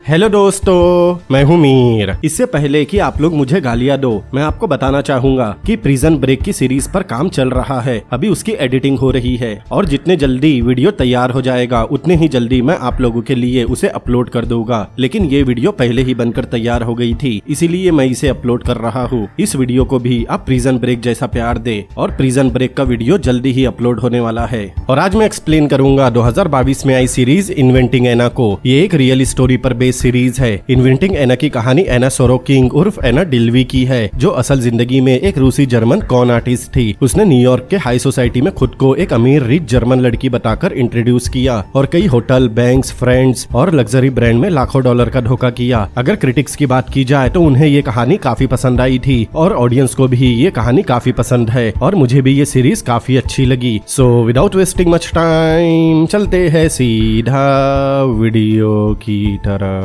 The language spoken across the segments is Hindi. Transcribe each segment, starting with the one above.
हेलो दोस्तों, मैं हूँ मीर। इससे पहले कि आप लोग मुझे गालियाँ दो, मैं आपको बताना चाहूंगा कि प्रिजन ब्रेक की सीरीज पर काम चल रहा है। अभी उसकी एडिटिंग हो रही है और जितने जल्दी वीडियो तैयार हो जाएगा उतने ही जल्दी मैं आप लोगों के लिए उसे अपलोड कर दूंगा। लेकिन ये वीडियो पहले ही बनकर तैयार हो गई थी, इसीलिए मैं इसे अपलोड कर रहा हूँ। इस वीडियो को भी आप प्रिजन ब्रेक जैसा प्यार दे और प्रिजन ब्रेक का वीडियो जल्दी ही अपलोड होने वाला है। और आज मैं एक्सप्लेन करूंगा 2022 में आई सीरीज इन्वेंटिंग एना को। ये एक रियल स्टोरी पर बेस्ड सीरीज है। इन्वेंटिंग एना की कहानी एना सोरोकिंग उर्फ एना डिल्वी की है, जो असल जिंदगी में एक रूसी जर्मन कॉन आर्टिस्ट थी। उसने न्यूयॉर्क के हाई सोसाइटी में खुद को एक अमीर रिच जर्मन लड़की बताकर इंट्रोड्यूस किया और कई होटल, बैंक्स, फ्रेंड्स और लग्जरी ब्रांड में लाखों डॉलर का धोखा किया। अगर क्रिटिक्स की बात की जाए तो उन्हें ये कहानी काफी पसंद आई थी और ऑडियंस को भी ये कहानी काफी पसंद है और मुझे भी ये सीरीज काफी अच्छी लगी। So without wasting much time चलते हैं सीधा वीडियो की तरफ।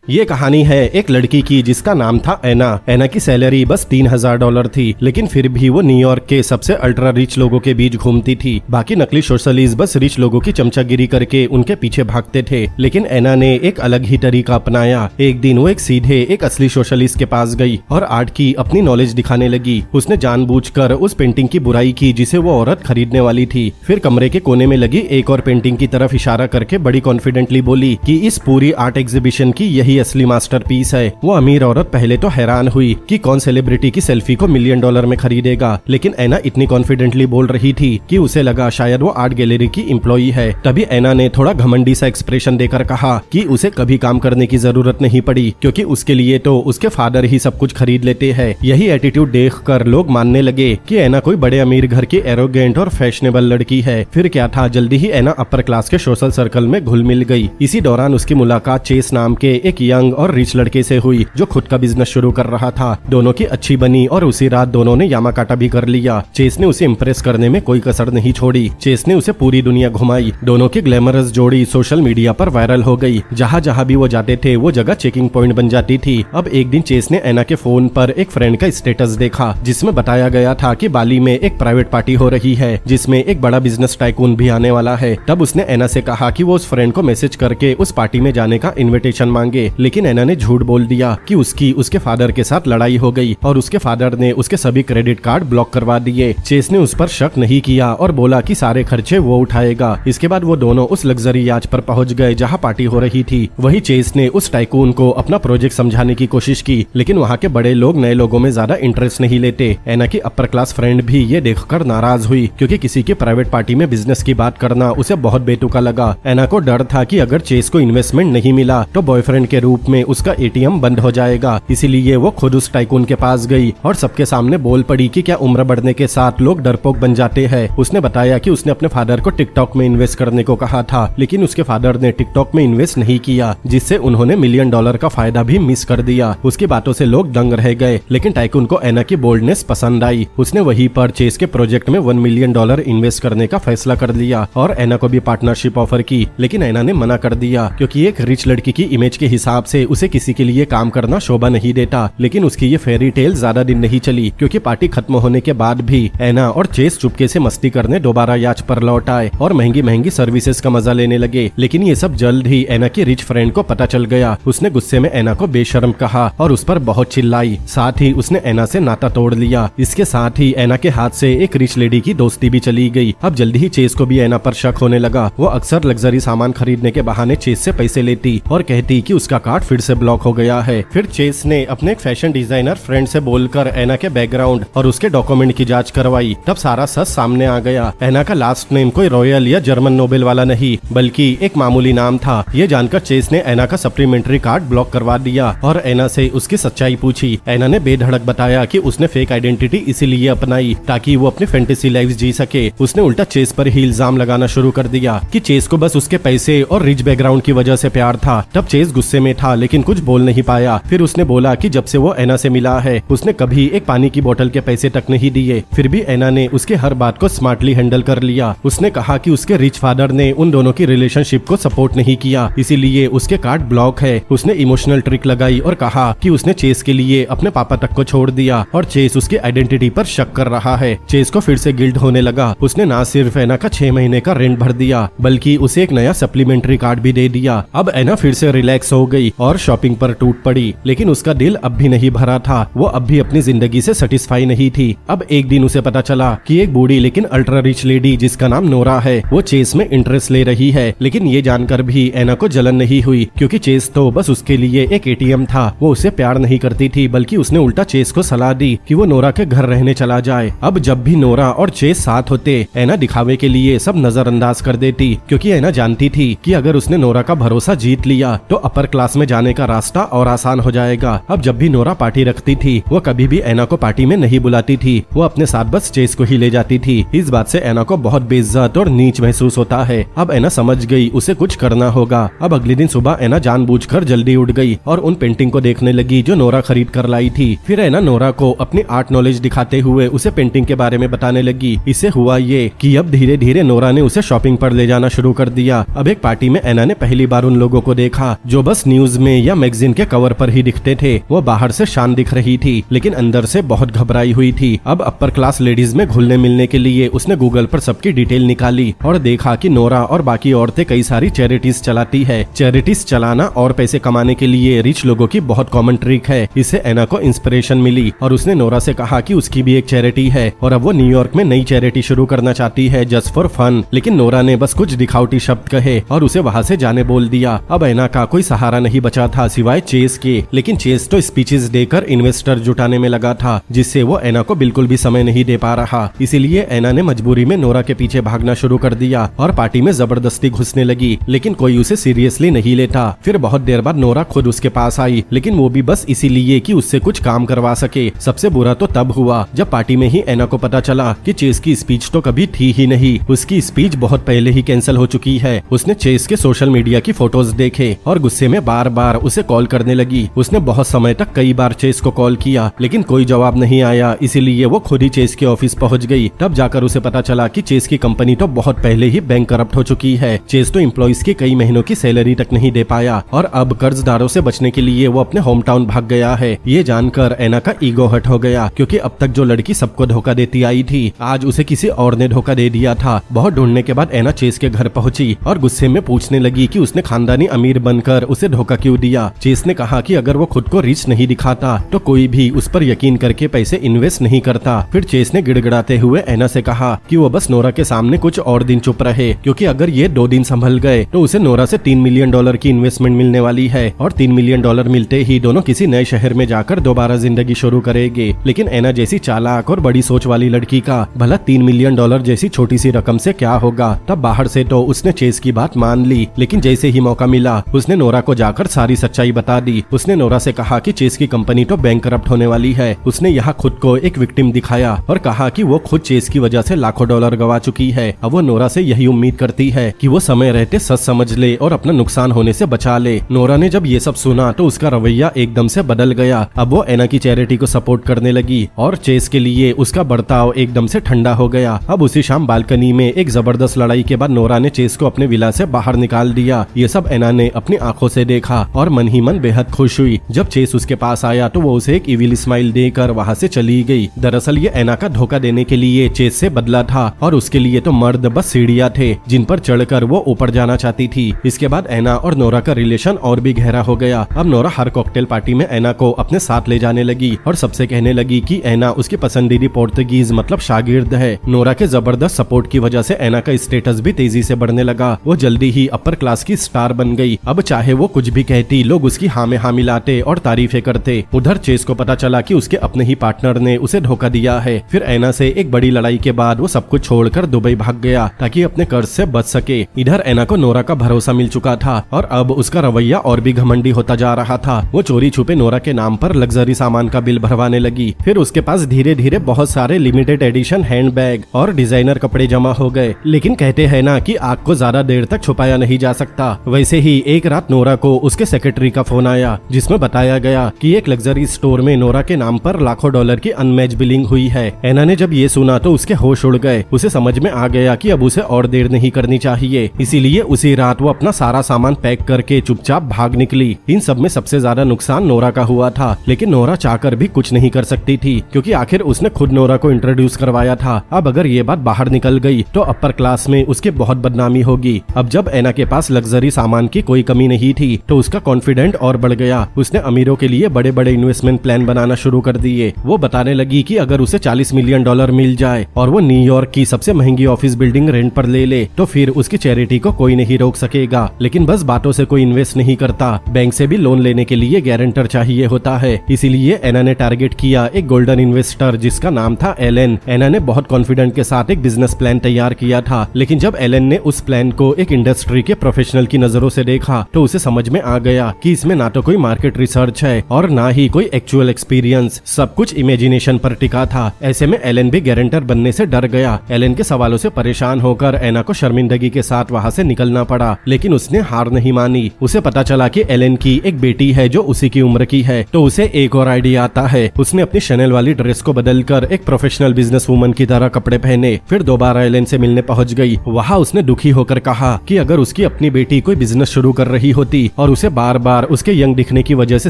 ये कहानी है एक लड़की की जिसका नाम था एना। एना की सैलरी बस $3000 थी, लेकिन फिर भी वो न्यूयॉर्क के सबसे अल्ट्रा रिच लोगों के बीच घूमती थी। बाकी नकली सोशलिस्ट बस रिच लोगों की चमचागिरी करके उनके पीछे भागते थे, लेकिन एना ने एक अलग ही तरीका अपनाया। एक दिन वो सीधे एक असली सोशलिस्ट के पास गई और आर्ट की अपनी नॉलेज दिखाने लगी। उसने जानबूझकर उस पेंटिंग की बुराई की जिसे वो औरत खरीदने वाली थी। फिर कमरे के कोने में लगी एक और पेंटिंग की तरफ इशारा करके बड़ी कॉन्फिडेंटली बोली कि इस पूरी आर्ट एग्जीबिशन की यही असली मास्टरपीस है। वो अमीर औरत पहले तो हैरान हुई कि कौन सेलिब्रिटी की सेल्फी को $1 मिलियन में खरीदेगा, लेकिन एना इतनी कॉन्फिडेंटली बोल रही थी कि उसे लगा शायद वो आर्ट गैलरी की एम्प्लॉई है। तभी एना ने थोड़ा घमंडी सा एक्सप्रेशन देकर कहा कि उसे कभी काम करने की जरूरत नहीं पड़ी, क्योंकि उसके लिए तो उसके फादर ही सब कुछ खरीद लेते हैं। यही एटीट्यूड देखकर लोग मानने लगे कि एना कोई बड़े अमीर घर की एरोगेंट और फैशनेबल लड़की है। फिर क्या था, जल्दी ही एना अपर क्लास के सोशल सर्कल में घुल मिल गई। इसी दौरान उसकी मुलाकात चेस नाम के एक यंग और रिच लड़के से हुई जो खुद का बिजनेस शुरू कर रहा था। दोनों की अच्छी बनी और उसी रात दोनों ने यामाकाटा भी कर लिया। चेस ने उसे इम्प्रेस करने में कोई कसर नहीं छोड़ी। चेस ने उसे पूरी दुनिया घुमाई। दोनों की ग्लैमरस जोड़ी सोशल मीडिया पर वायरल हो गई। जहाँ जहाँ भी वो जाते थे वो जगह चेकिंग पॉइंट बन जाती थी। अब एक दिन चेस ने एना के फोन पर एक फ्रेंड का स्टेटस देखा जिसमें बताया गया था कि बाली में एक प्राइवेट पार्टी हो रही है जिसमें एक बड़ा बिजनेस टाइकून भी आने वाला है। तब उसने एना से कहा कि वो उस फ्रेंड को मैसेज करके उस पार्टी में जाने का इन्विटेशन मांगे, लेकिन एना ने झूठ बोल दिया कि उसके फादर के साथ लड़ाई हो गई और उसके फादर ने उसके सभी क्रेडिट कार्ड ब्लॉक करवा दिए। चेस ने उस पर शक नहीं किया और बोला कि सारे खर्चे वो उठाएगा। इसके बाद वो दोनों उस लग्जरी याच पर पहुंच गए जहां पार्टी हो रही थी। वही चेस ने उस टाइकून को अपना प्रोजेक्ट समझाने की कोशिश की, लेकिन वहां के बड़े लोग नए लोगों में ज्यादा इंटरेस्ट नहीं लेते। एना की अपर क्लास फ्रेंड भी ये देखकर नाराज हुई, क्योंकि किसी की प्राइवेट पार्टी में बिजनेस की बात करना उसे बहुत बेतुका लगा। एना को डर था कि अगर चेस को इन्वेस्टमेंट नहीं मिला तो बॉयफ्रेंड के रूप में उसका एटीएम बंद हो जाएगा। इसीलिए वो खुद उस टाइकून के पास गई और सबके सामने बोल पड़ी कि क्या उम्र बढ़ने के साथ लोग डरपोक बन जाते हैं। उसने बताया कि उसने अपने फादर को टिकटॉक में इन्वेस्ट करने को कहा था, लेकिन उसके फादर ने टिकटॉक में इन्वेस्ट नहीं किया, जिससे उन्होंने $1 मिलियन का फायदा भी मिस कर दिया। उसकी बातों से लोग दंग रह गए, लेकिन टाइकून को एना की बोल्डनेस पसंद आई। उसने वहीं पर चेस के प्रोजेक्ट में $1 मिलियन इन्वेस्ट करने का फैसला कर लिया और एना को भी पार्टनरशिप ऑफर की, लेकिन एना ने मना कर दिया, क्योंकि एक रिच लड़की की इमेज के हिसाब से उसे किसी के लिए काम करना शोभा नहीं देता। लेकिन उसकी ये फेरी टेल ज्यादा दिन नहीं चली, क्योंकि पार्टी खत्म होने के बाद भी एना और चेस चुपके से मस्ती करने दोबारा याच पर लौट आए और महंगी महंगी सर्विसेज का मजा लेने लगे। लेकिन ये सब जल्द ही एना की रिच फ्रेंड को पता चल गया। उसने गुस्से में एना को बेशर्म कहा और उस पर बहुत चिल्लाई। साथ ही उसने एना से नाता तोड़ लिया। इसके साथ ही एना के हाथ से एक रिच लेडी की दोस्ती भी चली गई। अब जल्दी ही चेस को भी एना पर शक होने लगा। वो अक्सर लग्जरी सामान खरीदने के बहाने चेस से पैसे लेती और कहती कि उसका कार्ड फिर से ब्लॉक हो गया है। फिर चेस ने अपने एक फैशन डिजाइनर फ्रेंड से बोलकर एना के बैकग्राउंड और उसके डॉक्यूमेंट की जांच करवाई। तब सारा सच सामने आ गया। एना का लास्ट नेम कोई रॉयल या जर्मन नोबेल वाला नहीं, बल्कि एक मामूली नाम था। ये जानकर चेस ने एना का सप्लीमेंट्री कार्ड ब्लॉक करवा दिया और एना से उसकी सच्चाई पूछी। एना ने बेधड़क बताया कि उसने फेक आइडेंटिटी इसीलिए अपनाई ताकि वो अपनी फैंटेसी लाइफ जी सके। उसने उल्टा चेस पर ही इल्जाम लगाना शुरू कर दिया कि चेस को बस उसके पैसे और रिच बैकग्राउंड की वजह से प्यार था। तब चेस गुस्से में था लेकिन कुछ बोल नहीं पाया। फिर उसने बोला कि जब से वो ऐना से मिला है उसने कभी एक पानी की बोतल के पैसे तक नहीं दिए। फिर भी ऐना ने उसके हर बात को स्मार्टली हैंडल कर लिया। उसने कहा कि उसके रिच फादर ने उन दोनों की रिलेशनशिप को सपोर्ट नहीं किया, इसीलिए उसके कार्ड ब्लॉक है। उसने इमोशनल ट्रिक लगाई और कहा कि उसने चेस के लिए अपने पापा तक को छोड़ दिया और चेस उसकी आइडेंटिटी पर शक कर रहा है। चेस को फिर से गिल्ट होने लगा। उसने ना सिर्फ ऐना का 6 महीने का रेंट भर दिया बल्कि उसे एक नया सप्लीमेंट्री कार्ड भी दे दिया। अब ऐना फिर से रिलैक्स हो गई और शॉपिंग पर टूट पड़ी, लेकिन उसका दिल अब भी नहीं भरा था। वो अब भी अपनी जिंदगी से सेटिस्फाई नहीं थी। अब एक दिन उसे पता चला कि एक बूढ़ी लेकिन अल्ट्रा रिच लेडी जिसका नाम नोरा है वो चेस में इंटरेस्ट ले रही है। लेकिन ये जानकर भी ऐना को जलन नहीं हुई क्योंकि चेस तो बस उसके लिए एक एटीएम था। वो उसे प्यार नहीं करती थी बल्कि उसने उल्टा चेस को सलाह दी कि वो नोरा के घर रहने चला जाए। अब जब भी नोरा और चेस साथ होते ऐना दिखावे के लिए सब नजरअंदाज कर देती क्योंकि ऐना जानती थी कि अगर उसने नोरा का भरोसा जीत लिया तो अपर क्लास में जाने का रास्ता और आसान हो जाएगा। अब जब भी नोरा पार्टी रखती थी वो कभी भी ऐना को पार्टी में नहीं बुलाती थी, वो अपने साथ बस चेस को ही ले जाती थी। इस बात से ऐना को बहुत बेइज्जत और नीच महसूस होता है। अब ऐना समझ गई उसे कुछ करना होगा। अब अगले दिन सुबह ऐना जानबूझकर जल्दी उठ गई और उन पेंटिंग को देखने लगी जो नोरा खरीद कर लाई थी। फिर ऐना नोरा को अपनी आर्ट नॉलेज दिखाते हुए उसे पेंटिंग के बारे में बताने लगी। इससे हुआ ये कि अब धीरे धीरे नोरा ने उसे शॉपिंग पर ले जाना शुरू कर दिया। अब एक पार्टी में ऐना ने पहली बार उन लोगों को देखा जो बस न्यूज में या मैगजीन के कवर पर ही दिखते थे। वो बाहर से शान दिख रही थी लेकिन अंदर से बहुत घबराई हुई थी। अब अपर क्लास लेडीज में घुलने मिलने के लिए उसने गूगल पर सबकी डिटेल निकाली और देखा कि नोरा और बाकी औरतें कई सारी चैरिटीज चलाती है। चैरिटीज चलाना और पैसे कमाने के लिए रिच लोगों की बहुत कॉमन ट्रिक है। इससे ऐना को इंस्पिरेशन मिली और उसने नोरा से कहा कि उसकी भी एक चैरिटी है और अब वो न्यूयॉर्क में नई चैरिटी शुरू करना चाहती है जस्ट फॉर फन। लेकिन नोरा ने बस कुछ दिखावटी शब्द कहे और उसे वहाँ से जाने बोल दिया। अब ऐना का कोई सहारा नहीं बचा था सिवाय चेस के। लेकिन चेस तो स्पीचेस देकर इन्वेस्टर जुटाने में लगा था जिससे वो ऐना को बिल्कुल भी समय नहीं दे पा रहा। इसीलिए ऐना ने मजबूरी में नोरा के पीछे भागना शुरू कर दिया और पार्टी में जबरदस्ती घुसने लगी, लेकिन कोई उसे सीरियसली नहीं लेता। फिर बहुत देर बाद नोरा खुद उसके पास आई, लेकिन वो भी बस इसीलिए कि उससे कुछ काम करवा सके। सबसे बुरा तो तब हुआ जब पार्टी में ही ऐना को पता चला कि चेस की स्पीच तो कभी थी ही नहीं, उसकी स्पीच बहुत पहले ही कैंसिल हो चुकी है। उसने चेस के सोशल मीडिया की फोटोज देखे और गुस्से में बार बार उसे कॉल करने लगी। उसने बहुत समय तक कई बार चेस को कॉल किया लेकिन कोई जवाब नहीं आया, इसीलिए वो खुद ही चेस के ऑफिस पहुंच गई। तब जाकर उसे पता चला कि चेस की कंपनी तो बहुत पहले ही बैंक करप्ट हो चुकी है। चेस तो एम्प्लॉइज की कई महीनों की सैलरी तक नहीं दे पाया और अब कर्जदारों से बचने के लिए वो अपने होम टाउन भाग गया है। ये जानकर ऐना का ईगो हर्ट हो गया क्योंकि अब तक जो लड़की सबको धोखा देती आई थी आज उसे किसी और ने धोखा दे दिया था। बहुत ढूंढने के बाद ऐना चेस के घर पहुंची और गुस्से में पूछने लगी कि उसने खानदानी अमीर बनकर उसे धोखा क्यों दिया। चेस ने कहा कि अगर वो खुद को रिच नहीं दिखाता तो कोई भी उस पर यकीन करके पैसे इन्वेस्ट नहीं करता। फिर चेस ने गिड़गिड़ाते हुए ऐना से कहा कि वो बस नोरा के सामने कुछ और दिन चुप रहे क्योंकि अगर ये 2 दिन संभल गए तो उसे नोरा से $3 मिलियन की इन्वेस्टमेंट मिलने वाली है और $3 मिलियन मिलते ही दोनों किसी नए शहर में जाकर दोबारा जिंदगी शुरू करेंगे। लेकिन ऐना जैसी चालाक और बड़ी सोच वाली लड़की का भला $3 मिलियन जैसी छोटी सी रकम से क्या होगा। तब बाहर से तो उसने चेस की बात मान ली, लेकिन जैसे ही मौका मिला उसने नोरा को जाकर सारी सच्चाई बता दी। उसने नोरा से कहा कि चेस की कंपनी तो बैंक करप्ट होने वाली है। उसने यहाँ खुद को एक विक्टिम दिखाया और कहा कि वो खुद चेस की वजह से लाखों डॉलर गवा चुकी है। अब वो नोरा से यही उम्मीद करती है कि वो समय रहते सच समझ ले और अपना नुकसान होने से बचा ले। नोरा ने जब ये सब सुना तो उसका रवैया एकदम से बदल गया। अब वो ऐना की चैरिटी को सपोर्ट करने लगी और चेस के लिए उसका बर्ताव एकदम से ठंडा हो गया। अब उसी शाम बालकनी में एक जबरदस्त लड़ाई के बाद नोरा ने चेस को अपने विला से बाहर निकाल दिया। ये सब ऐना ने अपनी आंखों से देखा और मन ही मन बेहद खुश हुई। जब चेस उसके पास आया तो वो उसे एक इविल स्माइल देकर वहाँ से चली गई। दरअसल ये ऐना का धोखा देने के लिए चेस से बदला था और उसके लिए तो मर्द बस सीढ़ियाँ थे जिन पर चढ़कर वो ऊपर जाना चाहती थी। इसके बाद ऐना और नोरा का रिलेशन और भी गहरा हो गया। अब नोरा हर कॉकटेल पार्टी में ऐना को अपने साथ ले जाने लगी और सबसे कहने लगी कि ऐना उसकी पसंदीदा पोर्तुगीज मतलब शागिर्द है। नोरा के जबरदस्त सपोर्ट की वजह से ऐना का स्टेटस भी तेजी से बढ़ने लगा। वो जल्दी ही अपर क्लास की स्टार बन गई। अब चाहे वो कुछ भी कहती लोग उसकी हाँ में हाँ मिलाते और तारीफें करते। उधर चेस को पता चला कि उसके अपने ही पार्टनर ने उसे धोखा दिया है। फिर ऐना से एक बड़ी लड़ाई के बाद वो सब कुछ छोड़कर दुबई भाग गया ताकि अपने कर्ज से बच सके। इधर ऐना को नोरा का भरोसा मिल चुका था और अब उसका रवैया और भी घमंडी होता जा रहा था। वो चोरी छुपे नोरा के नाम पर लग्जरी सामान का बिल भरवाने लगी। फिर उसके पास धीरे धीरे बहुत सारे लिमिटेड एडिशन हैंडबैग और डिजाइनर कपड़े जमा हो गए। लेकिन कहते हैं ना कि आग को ज्यादा देर तक छुपाया नहीं जा सकता। वैसे ही एक रात नोरा को उसके सेक्रेटरी का फोन आया जिसमें बताया गया कि एक लग्जरी स्टोर में नोरा के नाम पर लाखों डॉलर की अनमैच बिलिंग हुई है। एना ने जब ये सुना तो उसके होश उड़ गए। उसे समझ में आ गया कि अब उसे और देर नहीं करनी चाहिए, इसीलिए उसी रात वो अपना सारा सामान पैक करके चुपचाप भाग निकली। इन सब में सबसे ज्यादा नुकसान नोरा का हुआ था, लेकिन नोरा चाहकर भी कुछ नहीं कर सकती थी क्योंकि आखिर उसने खुद नोरा को इंट्रोड्यूस करवाया था। अब अगर ये बात बाहर निकल गई तो अपर क्लास में उसकी बहुत बदनामी होगी। अब जब एना के पास लग्जरी सामान की कोई कमी नहीं थी तो उसका कॉन्फिडेंट और बढ़ गया। उसने अमीरों के लिए बड़े बड़े इन्वेस्टमेंट प्लान बनाना शुरू कर दिए। वो बताने लगी कि अगर उसे $40 मिलियन मिल जाए और वो न्यूयॉर्क की सबसे महंगी ऑफिस बिल्डिंग रेंट पर ले ले तो फिर उसकी चैरिटी को कोई नहीं रोक सकेगा। लेकिन बस बातों से कोई इन्वेस्ट नहीं करता, बैंक से भी लोन लेने के लिए गारंटर चाहिए होता है। इसीलिए एना ने टारगेट किया एक गोल्डन इन्वेस्टर जिसका नाम था एलन। एना ने बहुत कॉन्फिडेंट के साथ एक बिजनेस प्लान तैयार किया था, लेकिन जब एलन ने उस प्लान को एक इंडस्ट्री के प्रोफेशनल की नजरों से देखा तो उसे समझ में आ गया कि इसमें ना तो कोई मार्केट रिसर्च है और ना ही कोई एक्चुअल एक्सपीरियंस, सब कुछ इमेजिनेशन पर टिका था। ऐसे में एलन भी गारंटर बनने से डर गया। एलन के सवालों से परेशान होकर एना को शर्मिंदगी के साथ वहाँ से निकलना पड़ा, लेकिन उसने हार नहीं मानी। उसे पता चला कि एलन की एक बेटी है जो उसी की उम्र की है, तो उसे एक और आइडिया आता है। उसने अपनी शनेल वाली ड्रेस को बदलकर एक प्रोफेशनल बिजनेस वुमन की तरह कपड़े पहने, फिर दोबारा एलन से मिलने पहुंच गई। वहाँ उसने दुखी होकर कहा कि अगर उसकी अपनी बेटी कोई बिजनेस शुरू कर रही होती और उसे बार बार उसके यंग दिखने की वजह से